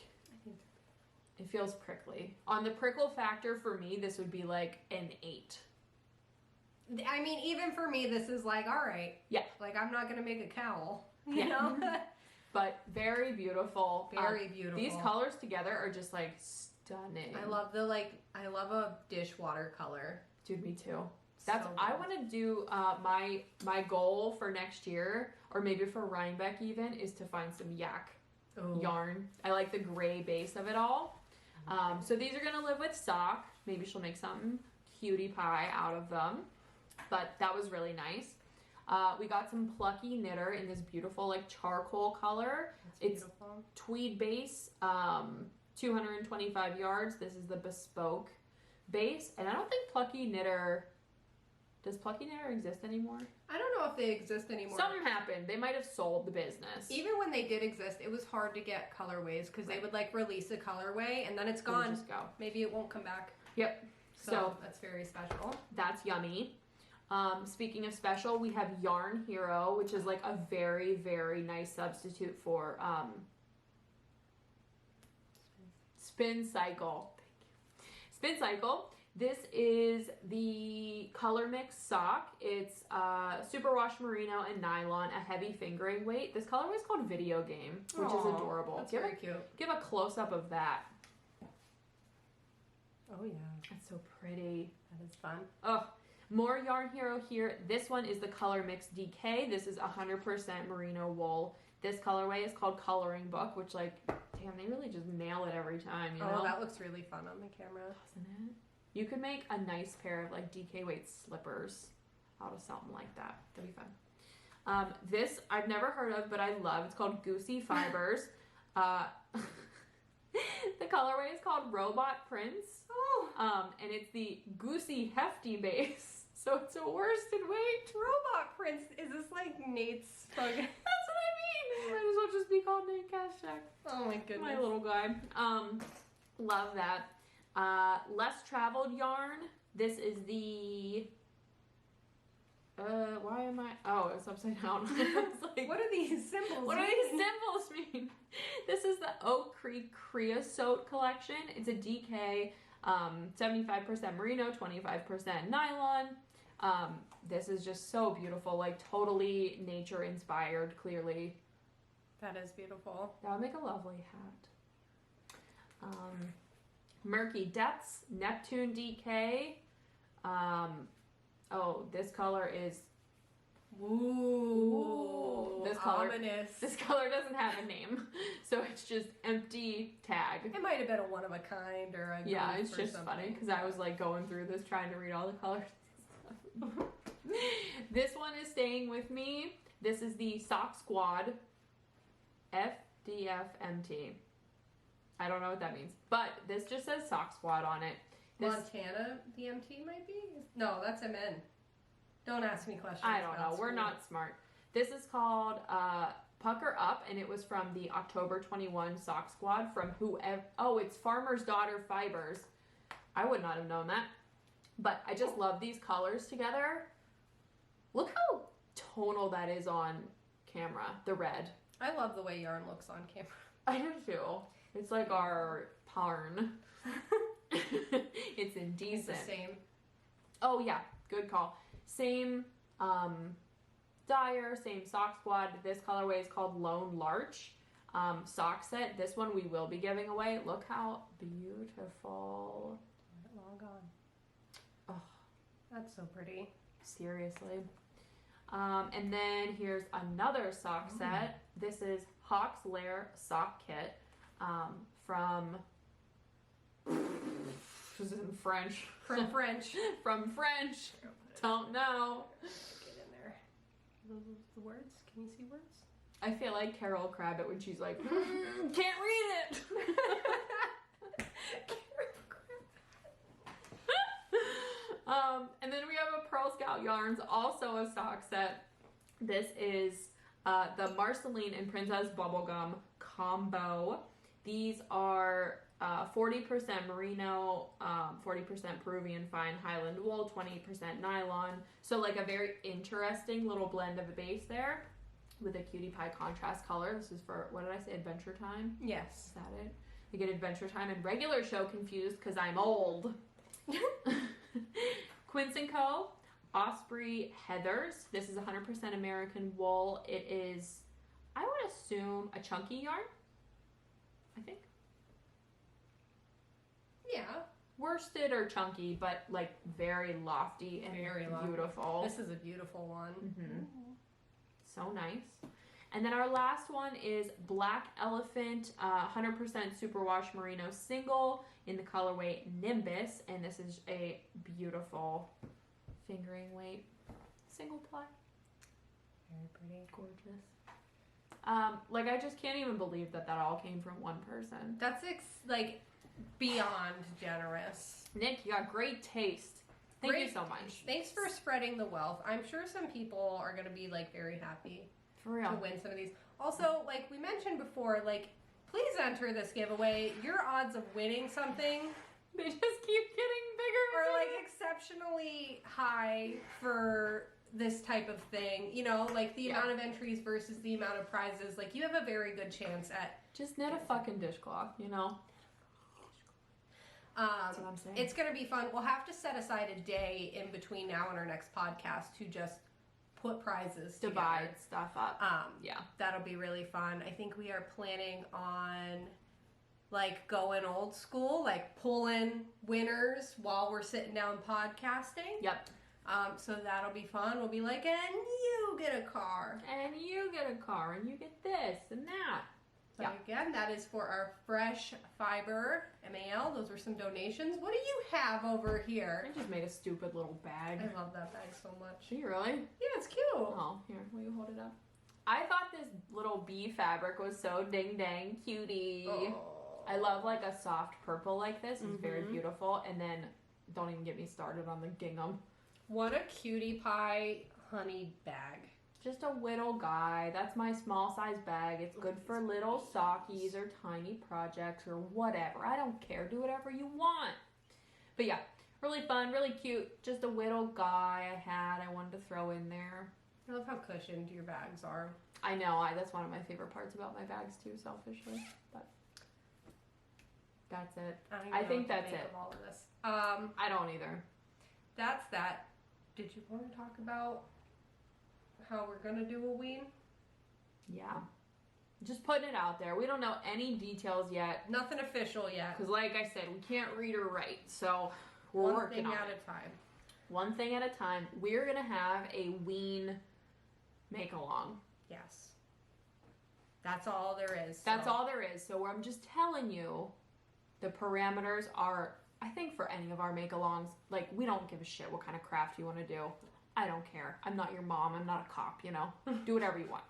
it feels prickly. On the prickle factor for me, this would be like an 8. I mean, even for me, this is like, all right. Yeah. Like, I'm not going to make a cowl, you know? But very beautiful. Very beautiful. These colors together are just like stunning. I love I love a dishwater color. Dude, me too. That's, so I want to do, my goal for next year, or maybe for Rhinebeck even, is to find some yak yarn. I like the gray base of it all. So these are going to live with Sock. Maybe she'll make something cutie pie out of them. But that was really nice. We got some Plucky Knitter in this beautiful like charcoal color. It's tweed base, 225 yards. This is the bespoke base. And I don't think Plucky Knitter Does Plucky Knitter exist anymore? I don't know if they exist anymore. Something happened. They might have sold the business. Even when they did exist, it was hard to get colorways because they would like release a colorway and then it's gone. Just go. Maybe it won't come back. Yep. So that's very special. That's yummy. Speaking of special, we have Yarn Hero, which is like a very, very nice substitute for Spin Cycle. Spin Cycle. This is the color mix sock. It's superwash merino and nylon, a heavy fingering weight. This colorway is called Video Game, which is adorable. That's very cute. Give a close up of that. Oh yeah, that's so pretty. That is fun. Oh, more Yarn Hero here. This one is the color mix DK. This is 100% merino wool. This colorway is called Coloring Book, which like, damn, they really just nail it every time. You know? That looks really fun on the camera, doesn't it? You could make a nice pair of like DK weight slippers out of something like that. That'd be fun. This I've never heard of, but I love. It's called Goosey Fibers. The colorway is called Robot Prince. And it's the Goosey Hefty base. So it's a worsted weight. Robot Prince. Is this like Nate's spaghetti? That's what I mean. Might as well just be called Nate Kashak. Oh my goodness. My little guy. Love that. Less traveled yarn. This is the why am I it's upside down. Like, what are these symbols what do these symbols mean? This is the Oak Creek Creosote collection. It's a DK, 75% merino, 25% nylon. This is just so beautiful, like totally nature inspired, clearly. That is beautiful. That would make a lovely hat. Murky Depths, Neptune DK. This color is this color, ominous. This color doesn't have a name, so it's just empty tag. It might have been a one of a kind or a it's just funny because I was like going through this trying to read all the colors and stuff. This one is staying with me. This is the Sock Squad FDFMT. I don't know what that means, but this just says Sock Squad on it. Montana DMT might be? No, that's MN. Don't ask me questions. I don't know. We're not smart. This is called Pucker Up, and it was from the October 21 Sock Squad from whoever. Oh, it's Farmer's Daughter Fibers. I would not have known that. But I just love these colors together. Look how tonal that is on camera, the red. I love the way yarn looks on camera. I do too. It's like our parn. It's indecent. It's the same. Oh yeah, good call. Same dyer, same sock squad. This colorway is called Lone Larch sock set. This one we will be giving away. Look how beautiful. Long gone. Oh, that's so pretty. Seriously. And then here's another sock set. This is Hawk's Lair sock kit from. This is in French. From French. From French. Don't know. Get in there. The words? Can you see words? I feel like Carol Crabbit when she's like, can't read it. And then we have a Pearl Scout Yarns, also a sock set. This is the Marceline and Princess Bubblegum combo. These are 40% merino, 40% Peruvian fine Highland wool, 20% nylon. So like a very interesting little blend of a base there with a cutie pie contrast color. This is for, what did I say, Adventure Time? Yes. Is that it? I get Adventure Time and regular show confused because I'm old. Quince & Co. Osprey Heathers. This is 100% American wool. It is, I would assume, a chunky yarn. I think. Yeah. Worsted or chunky, but like very lofty and Very lofty. beautiful. This is a beautiful one. Mm-hmm. So nice. And then our last one is Black Elephant, 100% superwash merino single in the colorway Nimbus. And this is a beautiful fingering weight single ply. Very pretty. Gorgeous. Like I just can't even believe that all came from one person. That's like beyond generous. Nick, you got great taste. Thank you so much. Thanks for spreading the wealth. I'm sure some people are going to be like very happy For real. to win some of these. Also, like we mentioned before, like please enter this giveaway. Your odds of winning something They just keep getting bigger. are like exceptionally high for this type of thing. You know, like the amount of entries versus the amount of prizes. Like you have a very good chance at just knit a fucking dishcloth, you know? That's what I'm saying. It's going to be fun. We'll have to set aside a day in between now and our next podcast to just put prizes divide together. stuff up. Yeah. That'll be really fun. I think we are planning on like going old school, like pulling winners while we're sitting down podcasting. Yep. So that'll be fun. We'll be like, and you get a car. And you get a car, and you get this and that. So again, that is for our Fresh Fiber MAL. Those were some donations. What do you have over here? I just made a stupid little bag. I love that bag so much. Do you really? Yeah, it's cute. Oh, here, will you hold it up? I thought this little bee fabric was so ding dang cutie. Oh. I love like a soft purple like this. It's very beautiful. And then don't even get me started on the gingham. What a cutie pie honey bag. Just a little guy. That's my small size bag. It's good for little sockies or tiny projects or whatever. I don't care. Do whatever you want. But yeah, really fun, really cute. Just a little guy I wanted to throw in there. I love how cushioned your bags are. I know. That's one of my favorite parts about my bags too, selfishly. But that's it. I think that's it. All of this. I don't either. That's that. Did you want to talk about how we're gonna do a ween? Yeah. Just putting it out there. We don't know any details yet. Nothing official yet. Because like I said, we can't read or write. So we're working on it. One thing at a time. One thing at a time. We're going to have a ween make-along. Yes. That's all there is. That's all there is. So I'm just telling you, the parameters are, I think for any of our make-alongs, like we don't give a shit what kind of craft you want to do. I don't care. I'm not your mom. I'm not a cop, you know. Do whatever you want.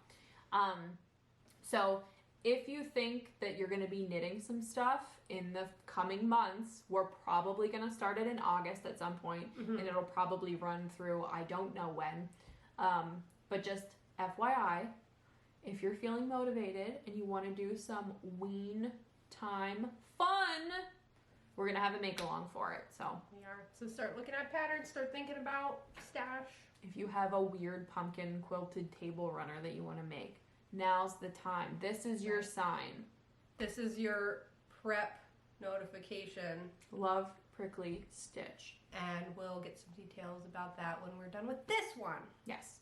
So if you think that you're going to be knitting some stuff in the coming months, we're probably going to start it in August at some point, and it'll probably run through I don't know when. But just FYI, if you're feeling motivated and you want to do some ween time fun, we're going to have a make-along for it. So we are. So start looking at patterns, start thinking about stash. If you have a weird pumpkin quilted table runner that you want to make, now's the time. This is your sign. This is your prep notification. Love Prickly Stitch. And we'll get some details about that when we're done with this one. Yes.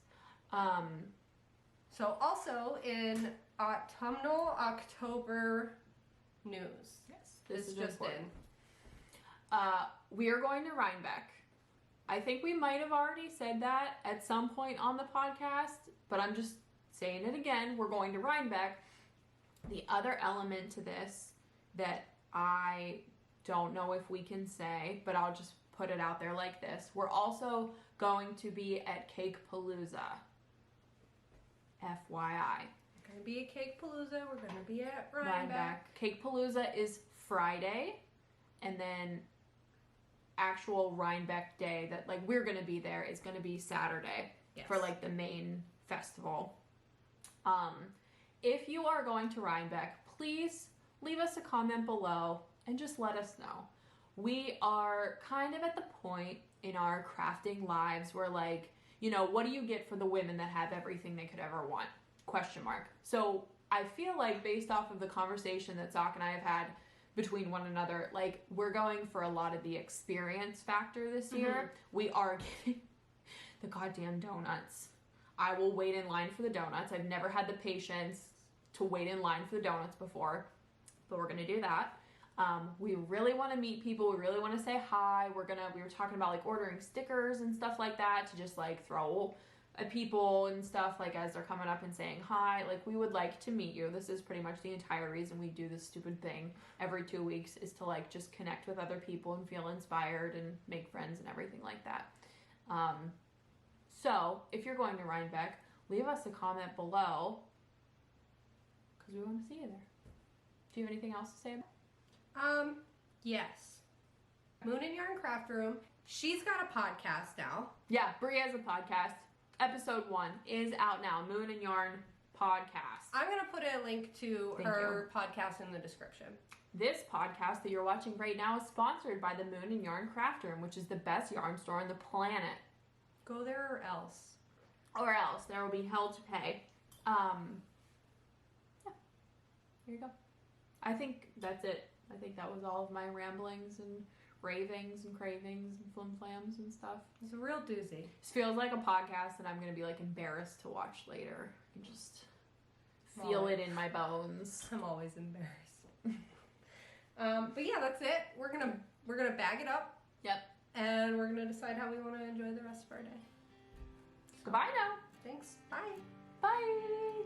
So also in autumnal October news. Yes. This is just important. We are going to Rhinebeck. I think we might have already said that at some point on the podcast, but I'm just saying it again. We're going to Rhinebeck. The other element to this that I don't know if we can say, but I'll just put it out there like this. We're also going to be at Cake Palooza. FYI. We're going to be at Cake Palooza. We're going to be at Rhinebeck. Cake Palooza is Friday, and then actual Rhinebeck day that like we're going to be there is going to be Saturday for like the main festival. If you are going to Rhinebeck, please leave us a comment below and just let us know. We are kind of at the point in our crafting lives where like, you know, what do you get for the women that have everything they could ever want? Question mark. So I feel like based off of the conversation that Zach and I have had between one another, like we're going for a lot of the experience factor this year. We are getting the goddamn donuts. I will wait in line for the donuts. I've never had the patience to wait in line for the donuts before, but we're gonna do that. We really want to meet people. We really want to say hi. We were talking about like ordering stickers and stuff like that to just like throw at people and stuff like as they're coming up and saying hi. Like we would like to meet you. This is pretty much the entire reason we do this stupid thing every 2 weeks is to like just connect with other people and feel inspired and make friends and everything like that. So if you're going to Rhinebeck, leave us a comment below because we want to see you there. Do you have anything else to say about it? Yes. Moon and Yarn Craft Room She's got a podcast now. Yeah, Brie has a podcast. Episode.10 is out now. Moon and Yarn podcast. I'm going to put a link to her podcast in the description. This podcast that you're watching right now is sponsored by the Moon and Yarn Craft Room, which is the best yarn store on the planet. Go there or else. Or else. There will be hell to pay. Yeah. Here you go. I think that's it. I think that was all of my ramblings and ravings and cravings and flim-flams and stuff. It's a real doozy. This feels like a podcast that I'm going to be, like, embarrassed to watch later. I can just feel it in my bones. I'm always embarrassed. But yeah, that's it. We're gonna bag it up. Yep. And we're gonna decide how we want to enjoy the rest of our day. Goodbye now. Thanks. Bye. Bye.